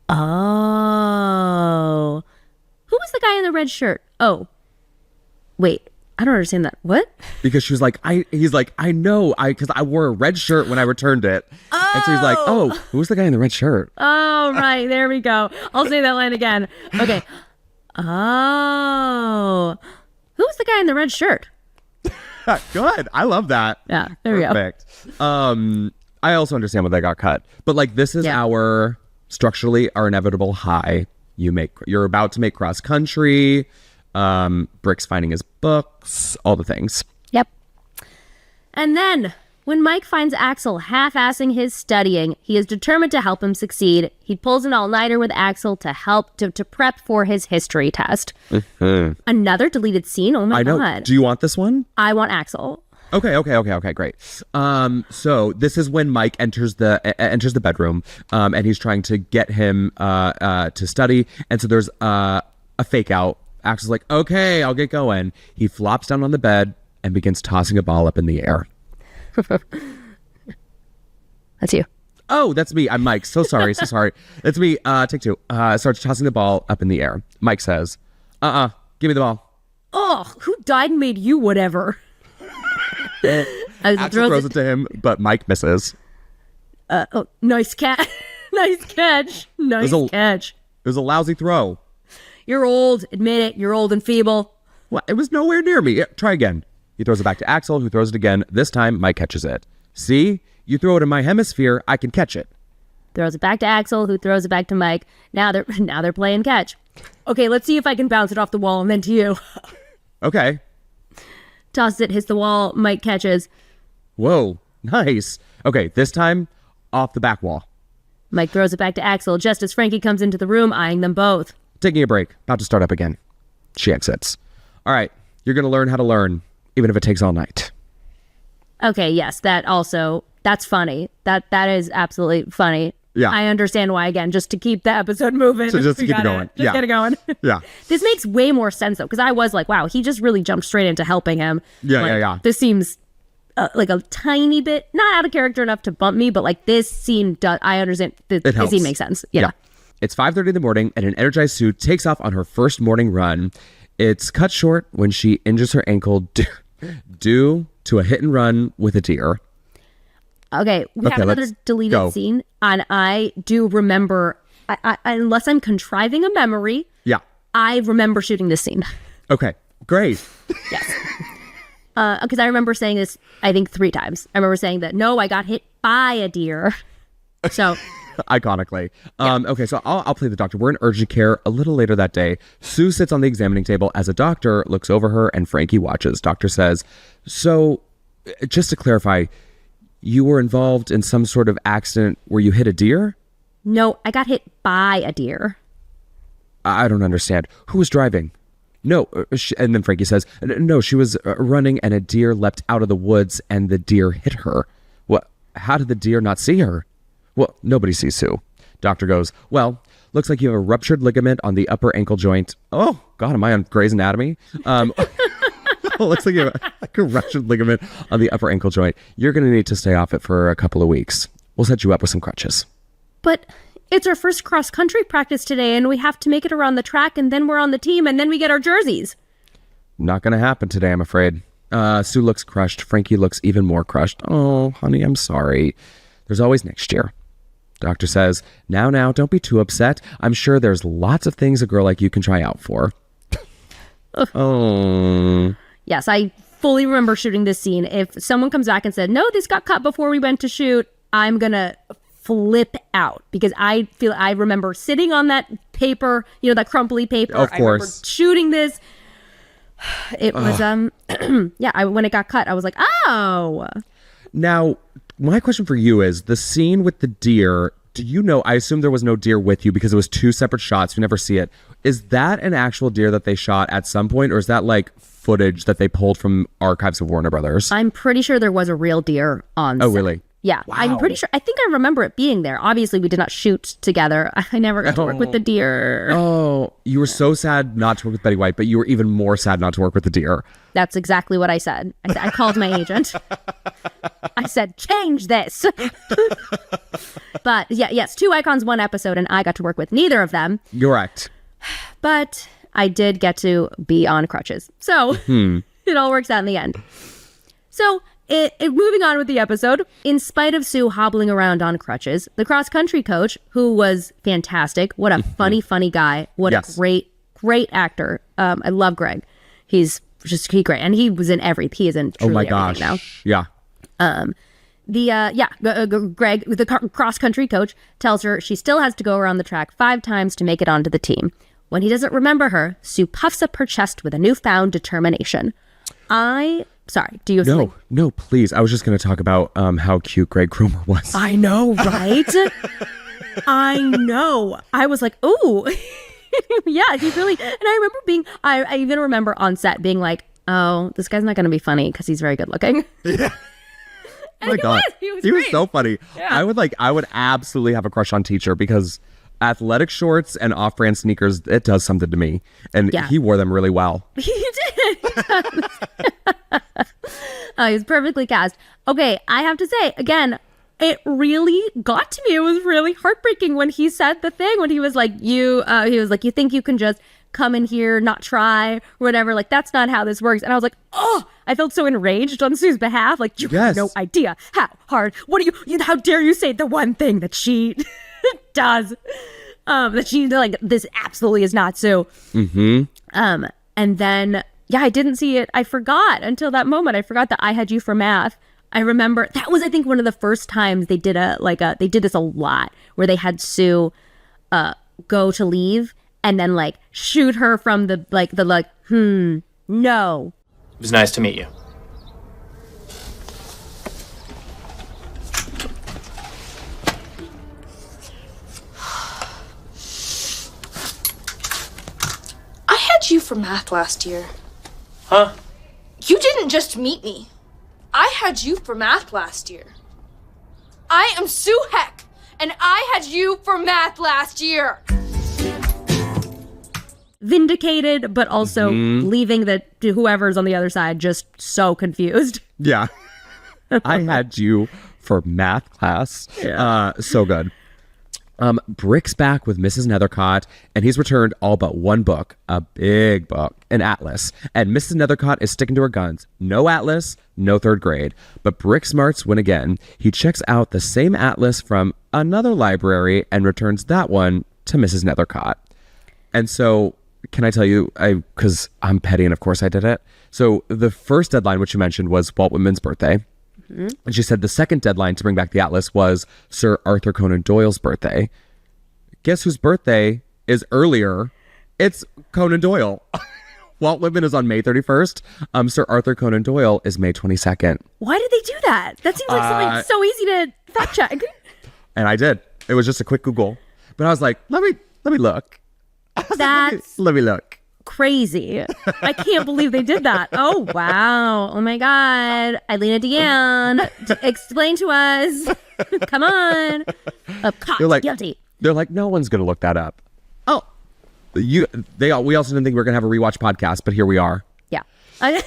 Oh. Who was the guy in the red shirt? Oh. Wait. I don't understand that. What? Because she was like, he's like, I know, because I wore a red shirt when I returned it. Oh. And so he's like, oh, who's the guy in the red shirt? Oh, right. There we go. I'll say that line again. Okay. Oh. Who was the guy in the red shirt? Good. I love that. Yeah, there we go. Perfect. I also understand why that got cut. But like, this is our inevitable high. You're about to make cross country. Brick's finding his books, all the things. Yep. And then, when Mike finds Axel half-assing his studying, he is determined to help him succeed. He pulls an all-nighter with Axel to help to prep for his history test. Mm-hmm. Another deleted scene? Oh my God. I know. Do you want this one? I want Axel. Okay, great. So this is when Mike enters the bedroom, and he's trying to get him to study. And so there's a fake out. Axel's like, okay, I'll get going. He flops down on the bed and begins tossing a ball up in the air. That's you. Oh, that's me. I'm Mike. So sorry. That's me. Take two. Starts tossing the ball up in the air. Mike says, give me the ball. Oh, who died and made you whatever? Axel throws it to him, but Mike misses. Nice catch. Nice catch. Nice catch. It was a lousy throw. You're old. Admit it. You're old and feeble. What? It was nowhere near me. Try again. He throws it back to Axel, who throws it again. This time, Mike catches it. See? You throw it in my hemisphere, I can catch it. Throws it back to Axel, who throws it back to Mike. Now they're playing catch. Okay, let's see if I can bounce it off the wall and then to you. Okay. Tosses it, hits the wall. Mike catches. Whoa, nice. Okay, this time, off the back wall. Mike throws it back to Axel just as Frankie comes into the room, eyeing them both. Taking a break. About to start up again. She exits. All right. You're going to learn how to learn, even if it takes all night. Okay, yes. That's funny. That is absolutely funny. Yeah. I understand why, again, just to keep the episode moving. So just to keep it going. Just get it going. Yeah. This makes way more sense, though, because I was like, wow, he just really jumped straight into helping him. Yeah. This seems like a tiny bit, not out of character enough to bump me, but like this scene, I understand. This scene makes sense. Yeah. It's 5:30 in the morning, and an energized Sue takes off on her first morning run. It's cut short when she injures her ankle due to a hit and run with a deer. Okay, we have another deleted scene, and I do remember, I unless I'm contriving a memory, I remember shooting this scene. Okay, great. Yes. Because I remember saying this, I think 3 times. I remember saying that, no, I got hit by a deer. So... Iconically. Okay, so I'll play the doctor. We're in urgent care a little later that day. Sue sits on the examining table as a doctor looks over her and Frankie watches. Doctor says, so just to clarify, you were involved in some sort of accident where you hit a deer? No, I got hit by a deer. I don't understand. Who was driving? No. And then Frankie says, no, she was running and a deer leapt out of the woods and the deer hit her. What? How did the deer not see her? Well, nobody sees Sue. Doctor goes, well, looks like you have a ruptured ligament on the upper ankle joint. Oh, God, am I on Grey's Anatomy? Looks like you have a ruptured ligament on the upper ankle joint. You're going to need to stay off it for a couple of weeks. We'll set you up with some crutches. But it's our first cross-country practice today, and we have to make it around the track, and then we're on the team, and then we get our jerseys. Not going to happen today, I'm afraid. Sue looks crushed. Frankie looks even more crushed. Oh, honey, I'm sorry. There's always next year. Doctor says, now, don't be too upset. I'm sure there's lots of things a girl like you can try out for. Oh. Yes, I fully remember shooting this scene. If someone comes back and said, no, this got cut before we went to shoot, I'm going to flip out because I remember sitting on that paper, that crumply paper. Of course. I remember shooting this. It was, when it got cut, I was like, oh. Now, my question for you is the scene with the deer. Do you know, I assume there was no deer with you because it was 2 separate shots. You never see it. Is that an actual deer that they shot at some point, or is that like footage that they pulled from archives of Warner Brothers? I'm pretty sure there was a real deer on set. Oh, really? Yeah, wow. I'm pretty sure. I think I remember it being there. Obviously, we did not shoot together. I never got to work with the deer. Oh, you were so sad not to work with Betty White, but you were even more sad not to work with the deer. That's exactly what I said. I called my agent. I said, change this. But yes, 2 icons, 1 episode, and I got to work with neither of them. Correct. But I did get to be on crutches. So it all works out in the end. So moving on with the episode, in spite of Sue hobbling around on crutches, the cross-country coach, who was fantastic, what a funny guy, what a great actor. I love Greg. He's great, and he was in everything. He is in truly everything now. Yeah. Greg, the cross-country coach, tells her she still has to go around the track 5 times to make it onto the team. When he doesn't remember her, Sue puffs up her chest with a newfound determination. Sorry, do you have something? No, please. I was just going to talk about how cute Greg Cromer was. I know, right? I know. I was like, ooh. Yeah, he really... And I remember I even remember on set being like, oh, this guy's not going to be funny because he's very good looking. Yeah. Oh my God. He was so funny. Yeah. I would absolutely have a crush on Teacher because athletic shorts and off-brand sneakers, it does something to me. And he wore them really well. He did. Oh, he's perfectly cast. Okay, I have to say, again, it really got to me. It was really heartbreaking when he said the thing, when he was like, you think you can just come in here, not try, or whatever. Like, that's not how this works. And I was like, oh, I felt so enraged on Sue's behalf. Like, you have no idea how hard. How dare you say the one thing that she does? That she, like, this absolutely is not Sue. Mm-hmm. And then, I didn't see it. I forgot until that moment. I forgot that I Had You for Math. I remember that was, I think, one of the first times they did they did this a lot, where they had Sue go to leave and then like shoot her from no. It was nice to meet you. I had you for math last year. Huh? You didn't just meet me. I had you for math last year. I am Sue Heck, and I had you for math last year. Vindicated, but also leaving whoever's on the other side just so confused. Yeah. I had you for math class. Yeah. So good. Brick's back with Mrs. Nethercott, and he's returned all but one book, a big book, an atlas. And Mrs. Nethercott is sticking to her guns. No atlas, no 3rd grade. But Brick smarts win again. He checks out the same atlas from another library and returns that one to Mrs. Nethercott. And so, can I tell you, because I'm petty and of course I did it. So the first deadline, which you mentioned, was Walt Whitman's birthday. Mm-hmm. And she said the second deadline to bring back the atlas was Sir Arthur Conan Doyle's birthday. Guess whose birthday is earlier? It's Conan Doyle. Walt Whitman is on May 31st. Sir Arthur Conan Doyle is May 22nd. Why did they do that? That seems like something so easy to fact check. And I did. It was just a quick Google. But I was like, let me look. That's let me look. Crazy. I can't believe they did that. Oh, wow. Oh, my God. Elena Deanne, explain to us. Come on. Caught guilty. They're like, no one's going to look that up. Oh. We also didn't think we were going to have a rewatch podcast, but here we are. Yeah. I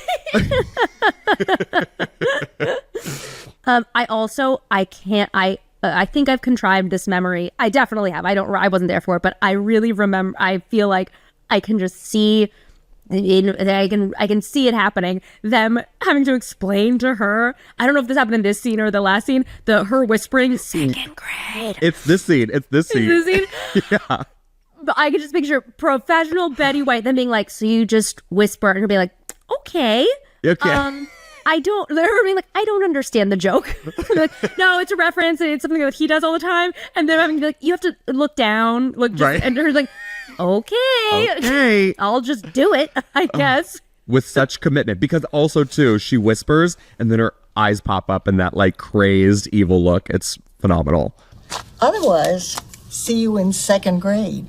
think I've contrived this memory. I definitely have. I wasn't there for it, but I really remember. I feel like I can just see I can see it happening. Them having to explain to her. I don't know if this happened in this scene or the last scene. Her whispering, second grade. It's this scene. This scene. Yeah. But I could just picture professional Betty White then being like, so you just whisper, and her being like, okay. Okay. They're being like, I don't understand the joke. Like, no, it's a reference, and it's something that he does all the time. And they're having to be like, you have to look down, right. And her like, okay, I'll just do it, I guess. With such commitment, because also too, she whispers, and then her eyes pop up in that like crazed evil look. It's phenomenal. Otherwise, see you in second grade.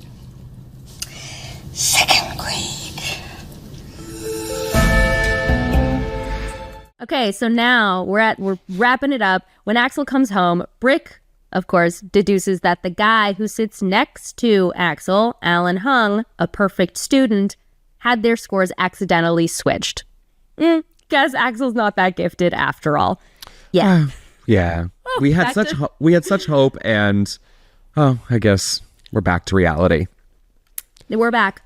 Second grade. Okay, so now we're wrapping it up. When Axel comes home, Brick, of course, deduces that the guy who sits next to Axel, Alan Hung, a perfect student, had their scores accidentally switched. Guess Axel's not that gifted after all. Yeah. Yeah. Oh, we had such hope, and I guess we're back to reality. We're back.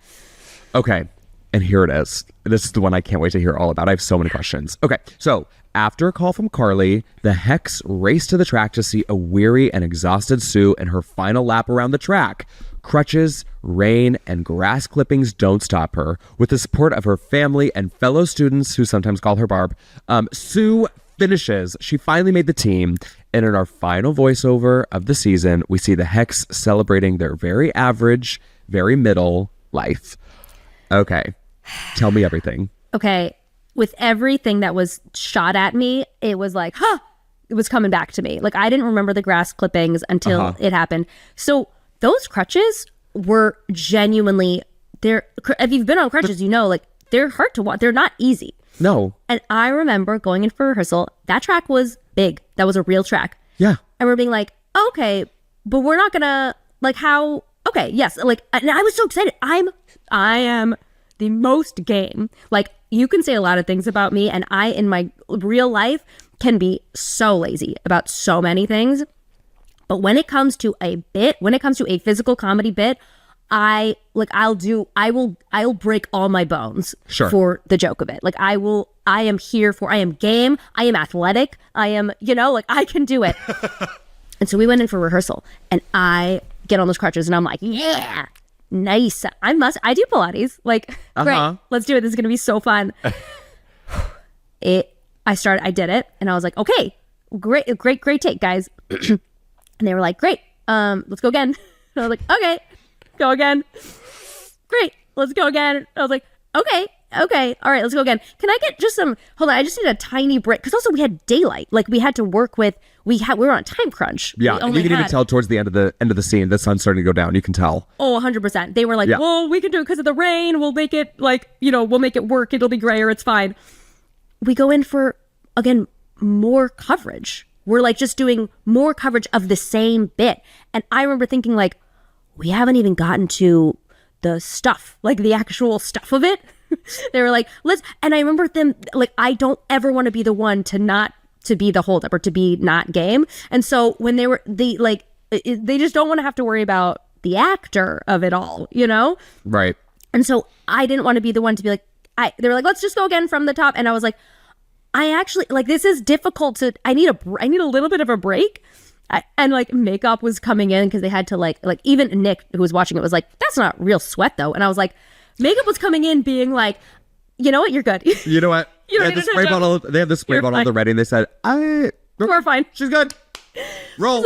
Okay. And here it is. This is the one I can't wait to hear all about. I have so many questions. Okay, so after a call from Carly, the Hex race to the track to see a weary and exhausted Sue in her final lap around the track. Crutches, rain, and grass clippings don't stop her. With the support of her family and fellow students, who sometimes call her Barb, Sue finishes. She finally made the team. And in our final voiceover of the season, we see the Hex celebrating their very average, very middle life. Okay. Tell me everything. Okay. With everything that was shot at me, it was like, it was coming back to me. Like, I didn't remember the grass clippings until it happened. So those crutches were genuinely, if you've been on crutches, you know, like, they're hard to walk. They're not easy. No. And I remember going in for rehearsal. That track was big. That was a real track. Yeah. And we're being like, okay, but we're not gonna, like, how, okay, yes. Like, and I was so excited. I am the most game. Like, you can say a lot of things about me, and I, in my real life, can be so lazy about so many things. But when it comes to a bit, when it comes to a physical comedy bit, I'll break all my bones for the joke of it. Like, I am game, I am athletic, I am, like, I can do it. And so we went in for rehearsal, and I get on those crutches, and I'm like, yeah, nice. I do Pilates. Like, great, let's do it. This is going to be so fun. I did it, and I was like, okay, great take, guys. And they were like, great, let's go again. And I was like, okay, go again. Great, let's go again. I was like, okay, all right, let's go again. Can I get just hold on, I just need a tiny break. Because also we had daylight. Like, we had to work with, we were on a time crunch. Yeah, and you can even tell towards the end of the scene, the sun's starting to go down. You can tell. Oh, 100%. They were like, well, we can do it because of the rain. We'll make it, like, we'll make it work. It'll be grayer. It's fine. We go in for, again, more coverage. We're like just doing more coverage of the same bit. And I remember thinking, like, we haven't even gotten to the stuff, like the actual stuff of it. They were like, and I remember them, like, I don't ever want to be the one to be the holdup or to be not game. And so when they just don't want to have to worry about the actor of it all, Right. And so I didn't want to be the one to be like, they were like, let's just go again from the top. And I was like, I actually, like, this is difficult I need a little bit of a break. And like, makeup was coming in because they had to like even Nick, who was watching it, was like, that's not real sweat though. And I was like, makeup was coming in being like, you know what, you're good. You know what? They have the spray bottle at the ready, and they said, we're fine. She's good. Roll.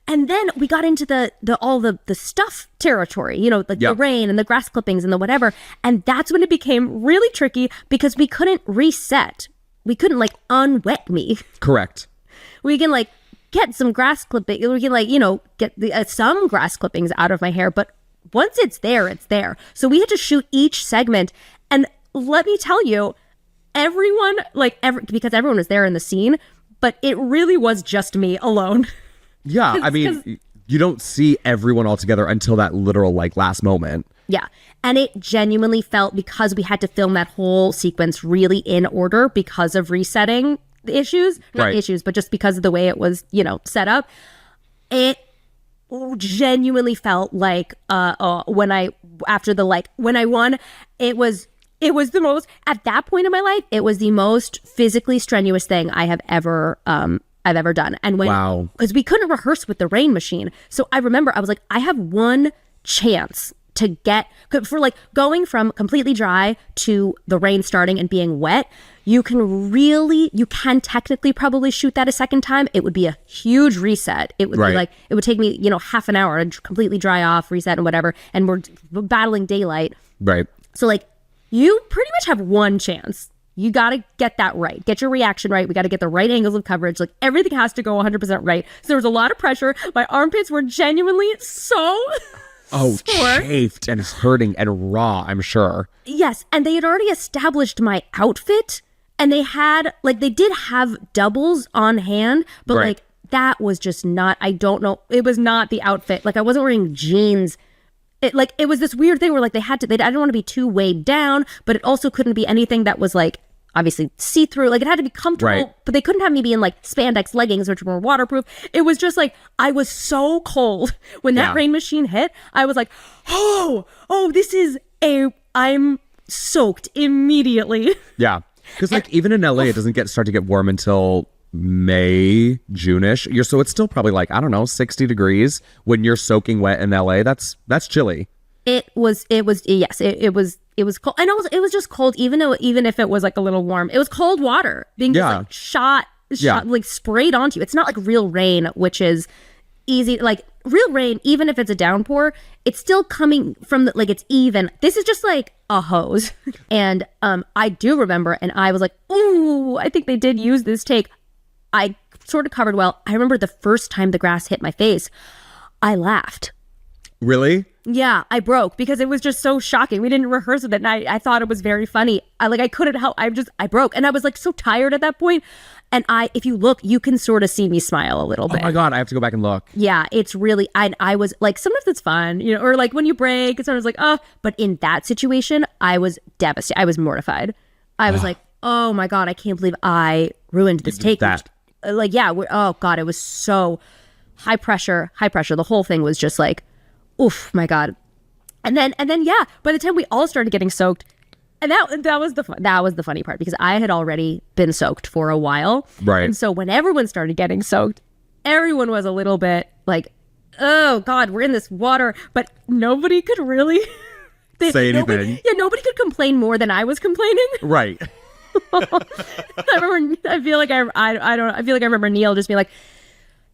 And then we got into all the stuff territory, the rain and the grass clippings and the whatever. And that's when it became really tricky because we couldn't reset. We couldn't like unwet me. Correct. We can like get some grass clipping. We can like, get some grass clippings out of my hair. But once it's there, it's there. So we had to shoot each segment. And let me tell you, everyone, because everyone was there in the scene, but it really was just me alone. Yeah, I mean, you don't see everyone all together until that literal, like, last moment. Yeah, and it genuinely felt, because we had to film that whole sequence really in order because of resetting the issues. Not issues, but just because of the way it was, set up. It genuinely felt like when I won, it it was the most, at that point in my life, it was the most physically strenuous thing I have ever done. And when, because we couldn't rehearse with the rain machine. So I remember I was like, I have one chance to get, for like going from completely dry to the rain starting and being wet, you can technically probably shoot that a second time. It would be a huge reset. It would be like, it would take me, half an hour to completely dry off, reset and whatever. And we're battling daylight. Right. So like, you pretty much have one chance. You got to get that right. Get your reaction right. We got to get the right angles of coverage. Like everything has to go 100% right. So there was a lot of pressure. My armpits were genuinely so chafed and hurting and raw, I'm sure. Yes. And they had already established my outfit, and they did have doubles on hand, but like that was just not, I don't know. It was not the outfit. Like I wasn't wearing jeans. It was this weird thing where like I didn't want to be too weighed down, but it also couldn't be anything that was like obviously see-through. Like it had to be comfortable, but they couldn't have me be in like spandex leggings, which were waterproof. It was just like, I was so cold when that rain machine hit. I was like, oh, I'm soaked immediately. Yeah. Because like even in LA, it doesn't start to get warm until May, June-ish. So it's still probably like, I don't know, 60 degrees when you're soaking wet in LA. That's chilly. It was cold. And also, it was just cold, even if it was like a little warm. It was cold water being just like shot, like sprayed onto you. It's not like real rain, which is easy. Like real rain, even if it's a downpour, it's still coming from like it's even. This is just like a hose. And I do remember, and I was like, ooh, I think they did use this take. I sort of covered well. I remember the first time the grass hit my face, I laughed. Really? Yeah, I broke because it was just so shocking. We didn't rehearse with it, and I thought it was very funny. I couldn't help. I broke, and I was like so tired at that point. And if you look, you can sort of see me smile a little bit. Oh my God, I have to go back and look. Yeah, it's really, I was like, sometimes it's fun, or like when you break, it's sometimes like, oh, but in that situation, I was devastated. I was mortified. I was like, oh my God, I can't believe I ruined this take. Oh God, it was so high pressure. The whole thing was just like, oof, my God. And then yeah, by the time we all started getting soaked, and that was the funny part, because I had already been soaked for a while. Right. And so when everyone started getting soaked, everyone was a little bit like, oh God, we're in this water, but nobody could really say anything. Nobody could complain more than I was complaining. Right. I feel like I remember Neil just being like,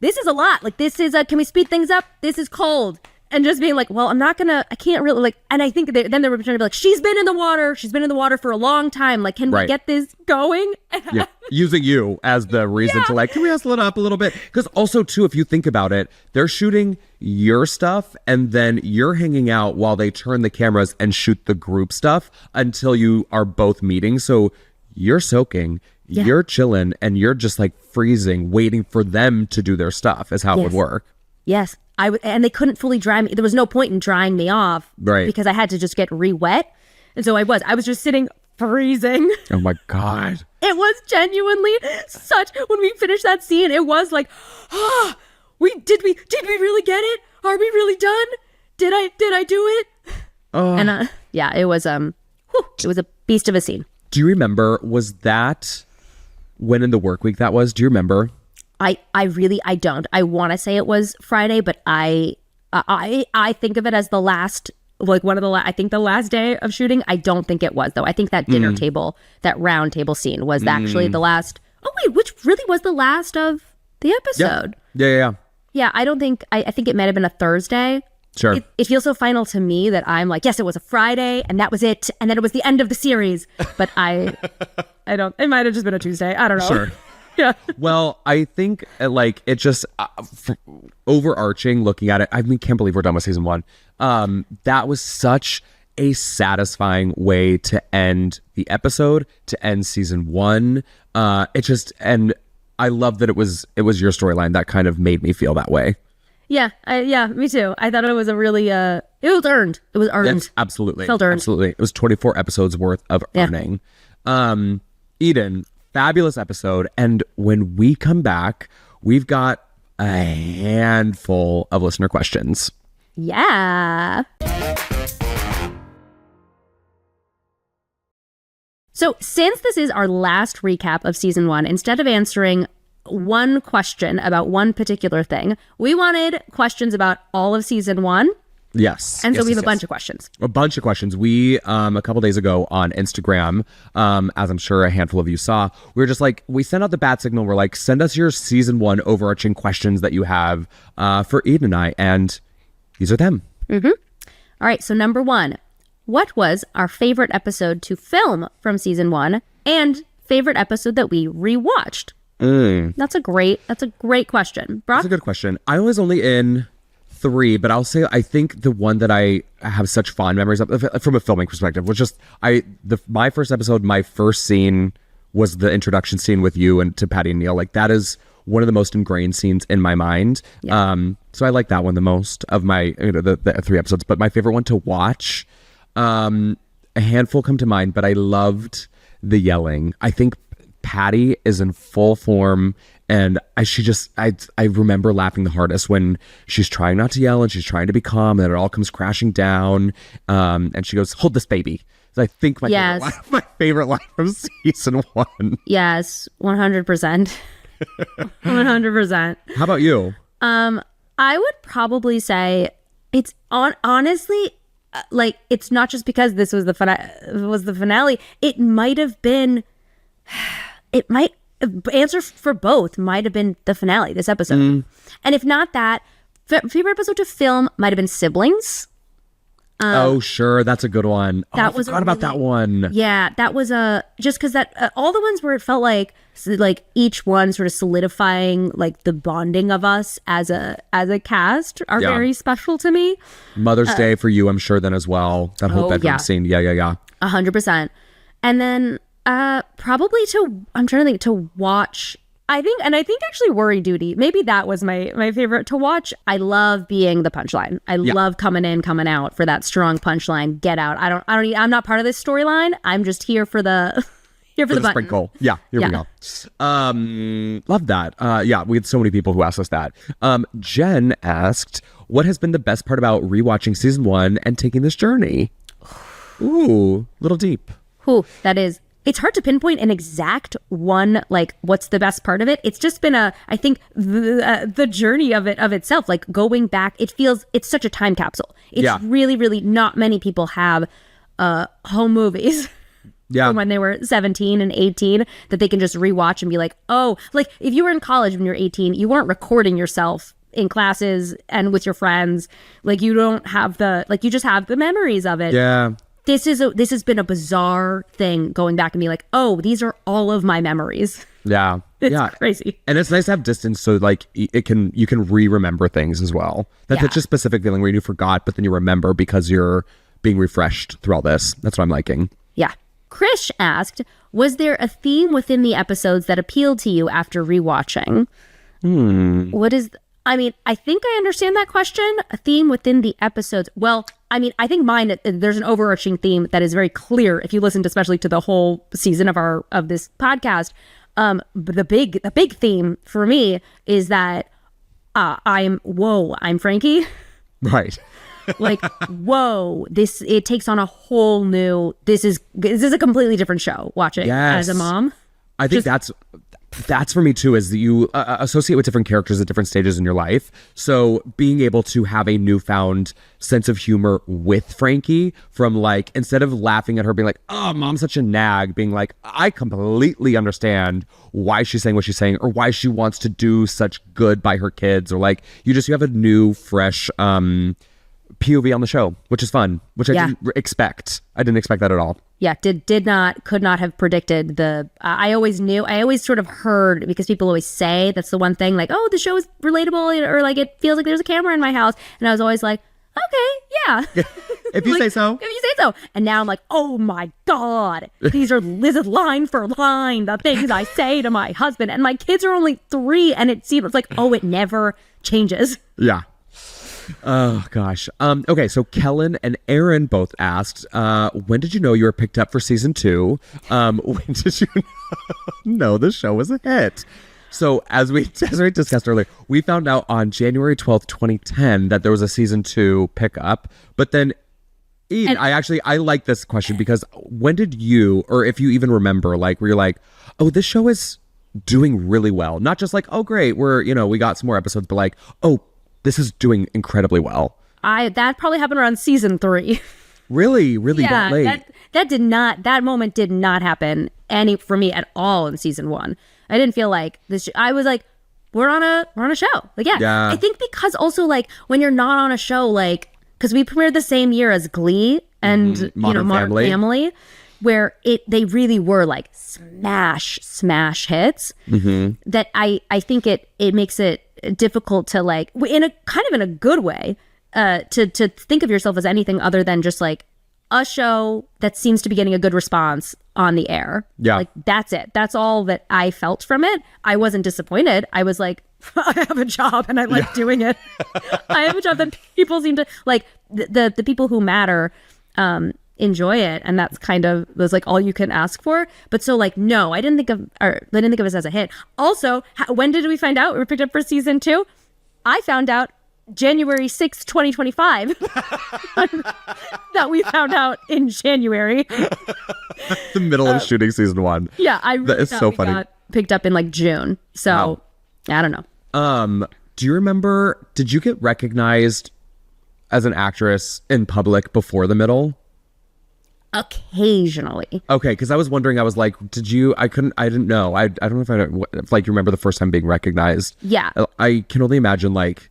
this is a lot. Like, this is can we speed things up? This is cold. And just being like, well, I can't really like, and I think then they were trying to be like, she's been in the water for a long time. Like, can we get this going? Yeah. Using you as the reason to like, can we hustle it up a little bit? Because also too, if you think about it, they're shooting your stuff and then you're hanging out while they turn the cameras and shoot the group stuff until you are both meeting. So you're soaking, you're chilling, and you're just like freezing, waiting for them to do their stuff is how it would work. Yes. And they couldn't fully dry me. There was no point in drying me off. Right. Because I had to just get re-wet. And so I was just sitting freezing. Oh my God. It was genuinely when we finished that scene, it was like, did we really get it? Are we really done? Did I do it? Oh. And it was it was a beast of a scene. Do you remember, was that when in the work week that was? Do you remember? I don't. I want to say it was Friday, but I think of it as the last, like one of the I think the last day of shooting. I don't think it was though. I think that dinner table, that round table scene was actually the last. Oh wait, which really was the last of the episode? Yeah. Yeah, I don't think. I think it might have been a Thursday. Sure. It feels so final to me that I'm like, yes, it was a Friday, and that was it, and then it was the end of the series. But I don't. It might have just been a Tuesday. I don't know. Sure. Yeah. Well, I think like it just overarching looking at it. I can't believe we're done with season 1. That was such a satisfying way to end the episode, to end season 1. And I love that it was your storyline that kind of made me feel that way. Yeah, me too. I thought it was a really it was earned. It was earned. Yes, absolutely. Felt earned. Absolutely. It was 24 episodes worth of earning. Eden, fabulous episode. And when we come back, we've got a handful of listener questions. Yeah. So since this is our last recap of season 1, instead of answering one question about one particular thing, we wanted questions about all of season 1. Yes. And so yes, we have yes, a bunch yes. of questions. A bunch of questions. We, a couple days ago on Instagram, as I'm sure a handful of you saw, we were just like, we sent out the bat signal. We're like, send us your season 1 overarching questions that you have for Eden and I. And these are them. All right. So number 1, what was our favorite episode to film from season 1 and favorite episode that we rewatched? That's a great question. Brock? That's a good question. I was only in 3, but I'll say I think the one that I have such fond memories of from a filming perspective was just my first episode, my first scene was the introduction scene with you and to Patty and Neil. Like that is one of the most ingrained scenes in my mind. Yeah. So I like that one the most of my the 3 episodes. But my favorite one to watch, a handful come to mind, but I loved the yelling. I think Patty is in full form, and I remember laughing the hardest when she's trying not to yell and she's trying to be calm, and it all comes crashing down. And she goes, "Hold this baby." So I think my favorite line from season 1. Yes, 100%. 100%. How about you? I would probably say it's honestly, like, it's not just because this was the finale. It might have been. Answer for both might have been the finale, this episode. And if not that, favorite episode to film might have been Siblings. Oh, sure. That's a good one. I forgot about that one. Yeah, that was just because that all the ones where it felt like each one sort of solidifying like the bonding of us as a cast are very special to me. Mother's Day for you, I'm sure, then as well. That whole bedroom scene. Yeah. 100%. And then probably I'm trying to think to watch. I think actually Worry Duty. Maybe that was my favorite to watch. I love being the punchline. I love coming in, coming out for that strong punchline. Get out. I'm not part of this storyline. I'm just here for the the button. Sprinkle. Yeah. Here we go. Love that. We had so many people who asked us that. Jen asked, "What has been the best part about rewatching season 1 and taking this journey?" Ooh, little deep. Ooh, that is. It's hard to pinpoint an exact one, like what's the best part of it. It's just been I think the journey of itself, like going back, it's such a time capsule. It's really, really not many people have home movies from when they were 17 and 18 that they can just rewatch and be like, oh, like if you were in college when you were 18, you weren't recording yourself in classes and with your friends. Like you don't have you just have the memories of it. Yeah. This has been a bizarre thing going back and be like, oh, these are all of my memories. Yeah. It's crazy. And it's nice to have distance so like you can re-remember things as well. That's such a specific feeling where you forgot, but then you remember because you're being refreshed through all this. That's what I'm liking. Yeah. Krish asked, was there a theme within the episodes that appealed to you after rewatching? I think I understand that question. A theme within the episodes. Well, I think mine, there's an overarching theme that is very clear if you listened especially to the whole season of this podcast. The big theme for me is that I'm Frankie. Right. Like, whoa, it takes on a whole new, this is a completely different show watching as a mom. I think that's for me too, is that you associate with different characters at different stages in your life. So being able to have a newfound sense of humor with Frankie, from like, instead of laughing at her being like, oh, mom's such a nag, being like, I completely understand why she's saying what she's saying, or why she wants to do such good by her kids, or like, you have a new, fresh POV on the show, which is fun, which I didn't expect. I didn't expect that at all. Yeah, could not have predicted I always sort of heard, because people always say that's the one thing, like, oh, the show is relatable, or like it feels like there's a camera in my house, and I was always like, okay, yeah. If you say so. If you say so. And now I'm like, oh my God, this is line for line the things I say to my husband, and my kids are only 3, and it seems like, oh, it never changes. Yeah. Oh gosh. Okay, so Kellen and Aaron both asked, when did you know you were picked up for season 2? When did you know the show was a hit? So as we discussed earlier, we found out on January 12th, 2010 that there was a season 2 pickup, but then Eden, I like this question because when did you, or if you even remember, like, where you're like, oh, this show is doing really well. Not just like, oh, great, we got some more episodes, but like, oh, this is doing incredibly well. That probably happened around season 3. Really that late. That moment did not happen for me at all in season 1. I didn't feel like this. I was like, we're on a show. Like, yeah. I think because also like when you're not on a show, like, because we premiered the same year as Glee and Modern Family, where they really were like smash hits. That I think it makes it difficult to like in a good way to think of yourself as anything other than just like a show that seems to be getting a good response on the air. Yeah, like that's it. That's all that I felt from it. I wasn't disappointed. I was like, I have a job and I like doing it. I have a job that people seem to like. The people who matter enjoy it, and that's kind of was like all you can ask for. But so like, no, I didn't think of us as a hit. Also, when did we find out we were picked up for season 2? I found out January 6th, 2025. That we found out in January. The middle of shooting season 1. Yeah, I really that is thought so we funny. got picked up in like June. So I don't know. Do you remember? Did you get recognized as an actress in public before the middle? Occasionally. Okay, because I was wondering. I was like, did you? I didn't know. I don't know if like you remember the first time being recognized. Yeah. I can only imagine like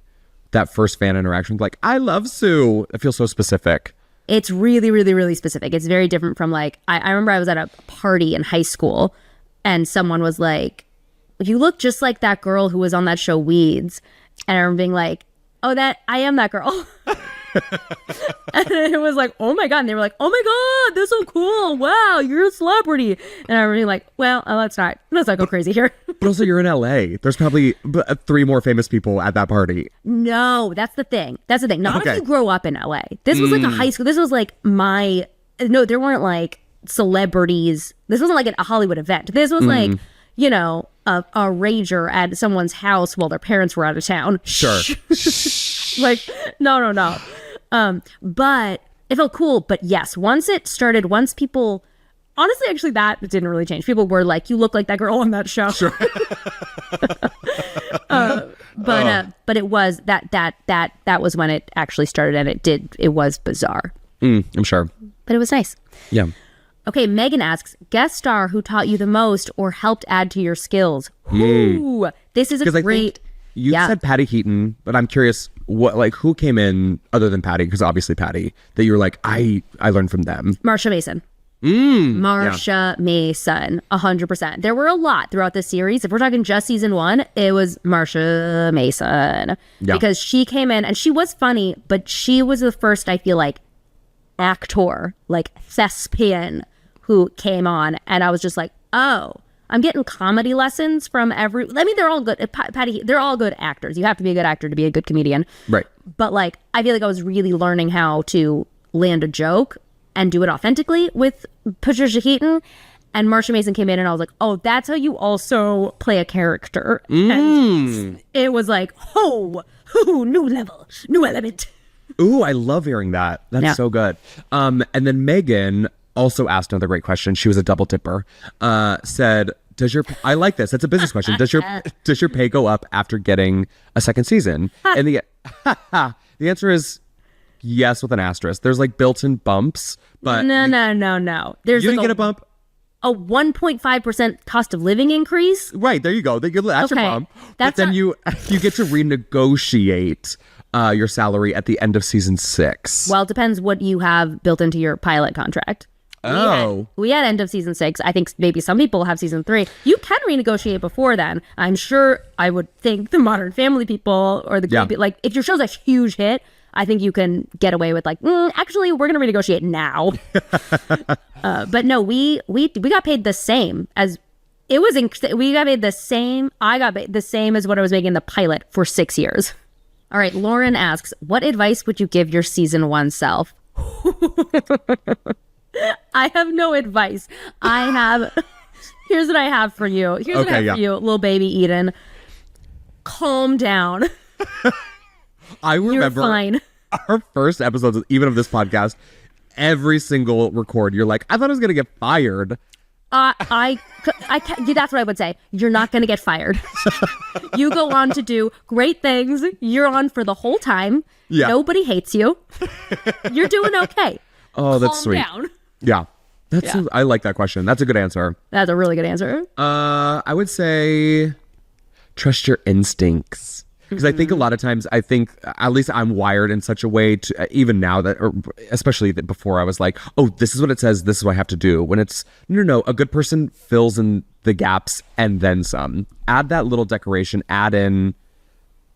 that first fan interaction. Like, I love Sue. It feels so specific. It's really, really, really specific. It's very different from like, I remember I was at a party in high school and someone was like, you look just like that girl who was on that show Weeds. And I remember being like, oh, I am that girl. And it was like, oh my God. And they were like, oh my God, that's so cool. Wow, you're a celebrity. And I was like, well, let's not go crazy here. But also, you're in LA. There's probably 3 more famous people at that party. No, that's the thing. Not if you grow up in LA. This was like a high school. This was like no, there weren't like celebrities. This wasn't like a Hollywood event. This was like, a rager at someone's house while their parents were out of town. Sure. Like, no. But it felt cool. But yes, once people, honestly, actually, that didn't really change. People were like, you look like that girl on that show. Sure. But it was that was when it actually started, and it was bizarre. I'm sure. But it was nice. Yeah. Okay, Megan asks, guest star who taught you the most or helped add to your skills. Ooh, this is a great. I think you said Patty Heaton, but I'm curious who came in other than Patty, because obviously Patty, that you were like, I learned from them. Marsha Mason. Marsha Mason, 100%. There were a lot throughout the series. If we're talking just season 1, it was Marsha Mason. Yeah. Because she came in and she was funny, but she was the first, I feel like, actor, like thespian, who came on, and I was just like, oh, I'm getting comedy lessons from they're all good. Patty, they're all good actors. You have to be a good actor to be a good comedian. Right. But like, I feel like I was really learning how to land a joke and do it authentically with Patricia Heaton. And Marsha Mason came in and I was like, oh, that's how you also play a character. And it was like, new level, new element. Ooh, I love hearing that. That's so good. And then Megan also asked another great question. She was a double dipper. Said, I like this. It's a business question. Does your pay go up after getting a second season? And the answer is yes, with an asterisk. There's like built-in bumps, but no. There's you didn't get a bump. A 1.5% cost of living increase. Right, there you go. That's your bump. But then you get to renegotiate your salary at the end of season 6. Well, it depends what you have built into your pilot contract. We had end of season 6. I think maybe some people have season 3. You can renegotiate before then. I'm sure I would think the Modern Family people or like if your show's a huge hit, I think you can get away with like, actually, we're going to renegotiate now. But no, we got paid the same as it was. We got paid the same. I got paid the same as what I was making in the pilot for 6 years. All right. Lauren asks, what advice would you give your season 1 self? I have no advice. Here's what I have for you. Here's what I have for you, little baby Eden. Calm down. I remember You're fine. Our first episodes, even of this podcast, every single record, you're like, I thought I was going to get fired. I can't, that's what I would say. You're not going to get fired. You go on to do great things. You're on for the whole time. Yeah. Nobody hates you. You're doing okay. Oh, that's Calm sweet. down. Yeah. I like that question. That's a good answer. That's a really good answer. I would say trust your instincts. Because I think a lot of times, at least I'm wired in such a way to, even now that, or especially that before I was like, oh, this is what it says, this is what I have to do. When it's, no, a good person fills in the gaps and then some. Add that little decoration, add in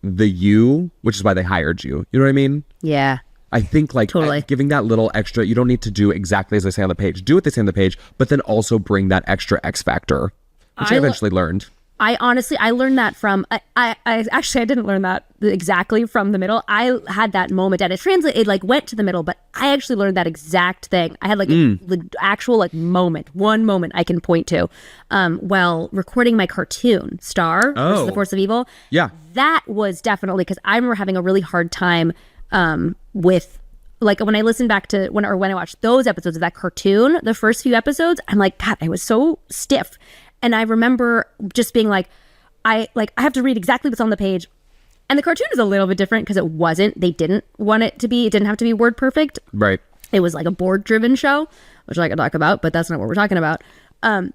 the you, which is why they hired you. You know what I mean? Yeah. I think like Totally. giving that little extra, you don't need to do exactly as they say on the page. Do what they say on the page, but then also bring that extra X factor, which I eventually learned. I learned that from, I didn't learn that exactly from the middle. I had that moment and it like went to the middle, but I actually learned that exact thing. I had like the actual like one moment I can point to while recording my cartoon, Star versus the Force of Evil. Yeah. That was definitely, because I remember having a really hard time with, like, when I listened back to when I watched those episodes of that cartoon, the first few episodes, I'm like, God, I was so stiff. And I remember just being like, I have to read exactly what's on the page. And the cartoon is a little bit different because they didn't want it to be, it didn't have to be word perfect. Right. It was like a board driven show, which I could talk about, but that's not what we're talking about. And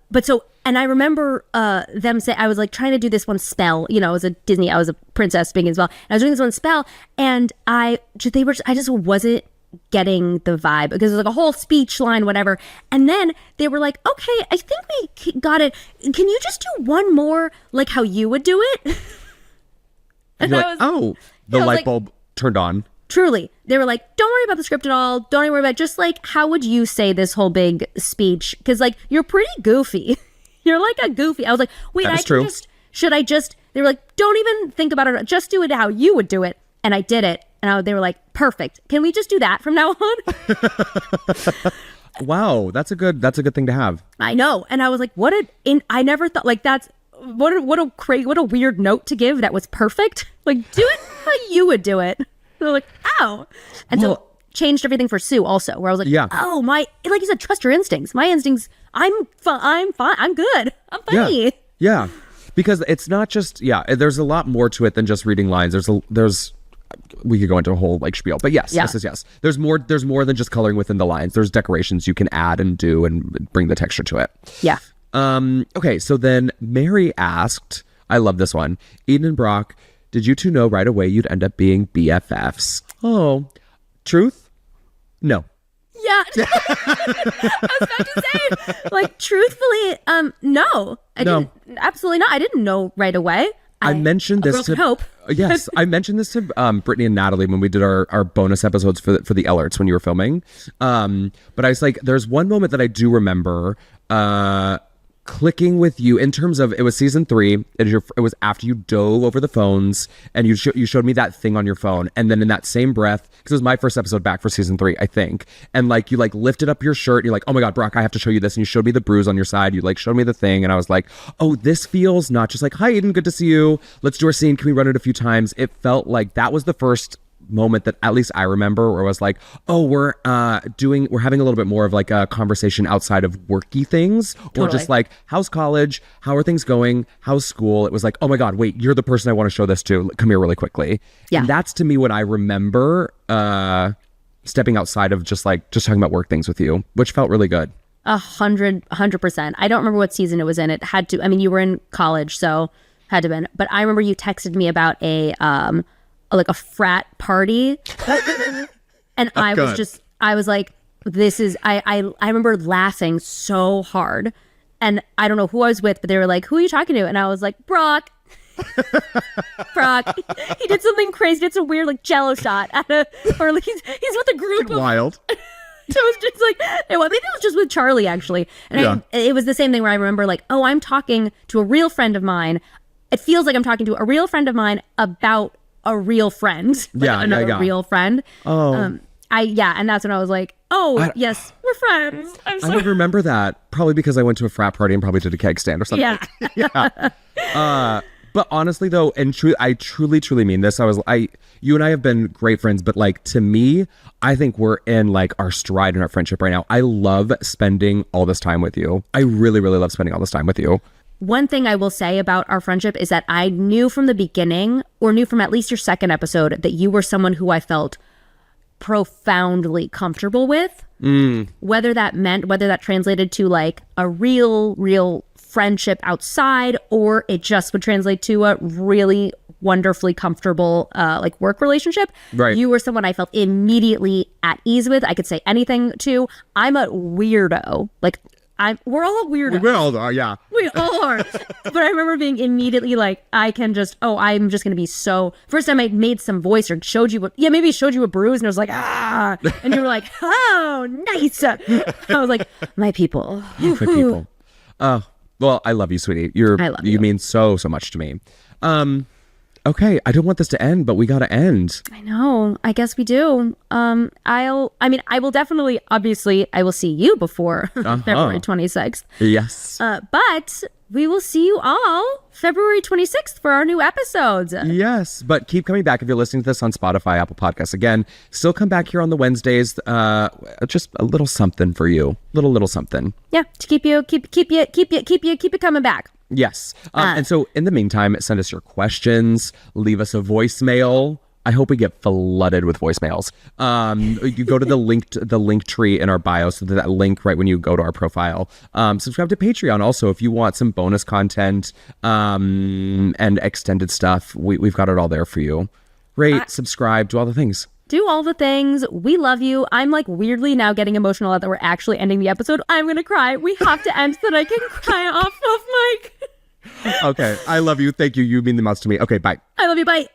I remember them say, I was like trying to do this one spell, I was a princess speaking as well. And I was doing this one spell and I just wasn't getting the vibe because it was like a whole speech line, whatever. And then they were like, okay, I think we got it. Can you just do one more like how you would do it? And you're like, the light bulb turned on. Truly. They were like, don't worry about the script at all. Don't even worry about it. Just like, how would you say this whole big speech? Because like, you're pretty goofy. You're like a goofy. I was like, wait, they were like, don't even think about it. Just do it how you would do it. And I did it. And they were like, perfect. Can we just do that from now on? Wow. That's a good thing to have. I know. And I was like, I never thought like that's, what a weird note to give that was perfect. Like, do it how you would do it. They're like, ow. And so changed everything for Sue also, where I was like, oh, like you said, trust your instincts. My instincts, I'm fine. I'm good. I'm funny. Yeah. Because it's not just, there's a lot more to it than just reading lines. We could go into a whole like spiel, but yes. There's more than just coloring within the lines. There's decorations you can add and do and bring the texture to it. Yeah. Okay. So then Mary asked, I love this one. Eden and Brock, did you two know right away you'd end up being BFFs? Oh, truth? No. Yeah. I was about to say, like, truthfully, no. I didn't. Absolutely not. I didn't know right away. I mentioned this to hope. Yes, I mentioned this to Brittany and Natalie when we did our bonus episodes for the Ehlerts when you were filming. But I was like, there's one moment that I do remember clicking with you in terms of, it was season 3. It was after you dove over the phones and you showed me that thing on your phone, and then in that same breath, because it was my first episode back for season 3, I think, and like you like lifted up your shirt and you're like, oh my god, Brock, I have to show you this, and you showed me the bruise on your side, you like showed me the thing, and I was like, oh, this feels not just like, hi Eden, good to see you, let's do our scene, can we run it a few times? It felt like that was the first moment that at least I remember where I was like, oh, we're having a little bit more of like a conversation outside of worky things, or just like, how's college, how are things going, how's school? It was like, oh my god, wait, you're the person I want to show this to, come here really quickly. And that's to me what I remember stepping outside of just talking about work things with you, which felt really good. 100%. I don't remember what season it was in. It had to, I mean, you were in college, so had to have been, but I remember you texted me about a frat party. And I was like, this is, I remember laughing so hard, and I don't know who I was with, but they were like, who are you talking to? And I was like, Brock. Brock. He did something crazy. Did some weird like Jello shot or like he's with a group of wild. So it was just like, maybe it was just with Charlie actually. And it was the same thing where I remember like, oh, I'm talking to a real friend of mine. It feels like I'm talking to a real friend of mine about a real friend. Another real friend. Oh. And that's when I was like, yes, we're friends. I would remember that probably because I went to a frat party and probably did a keg stand or something. Yeah. But honestly, though, and I truly mean this. You and I have been great friends, but like to me, I think we're in like our stride in our friendship right now. I love spending all this time with you. I really love spending all this time with you. One thing I will say about our friendship is that I knew from the beginning, or knew from at least your second episode, that you were someone who I felt profoundly comfortable with. Whether that translated to like a real friendship outside, or it just would translate to a really wonderfully comfortable like work relationship. Right. You were someone I felt immediately at ease with. I could say anything to. I'm a weirdo. Like we're all weirdos. We all are, yeah. We all are. But I remember being immediately like, I'm just going to be so... First time I made some voice or showed you maybe showed you a bruise and I was like, ah. And you were like, oh, nice. I was like, my people. My people. Well, I love you, sweetie. I love you. You mean so much to me. Okay, I don't want this to end, but we gotta end. I know. I guess we do. I will definitely, obviously, I will see you before February 26th. Yes. But we will see you all February 26th for our new episodes. Yes, but keep coming back if you're listening to this on Spotify, Apple Podcasts. Again, still come back here on the Wednesdays. Just a little something for you. Little something. Yeah, to keep you coming back. Yes. And so in the meantime, send us your questions, leave us a voicemail. I hope we get flooded with voicemails. You go to the link tree in our bio. So that link right when you go to our profile. Subscribe to Patreon also if you want some bonus content and extended stuff. We've got it all there for you. Rate, subscribe, do all the things. Do all the things. We love you. I'm like weirdly now getting emotional that we're actually ending the episode. I'm going to cry. We have to end so that I can cry off mic. Okay. I love you. Thank you. You mean the most to me. Okay. Bye. I love you. Bye.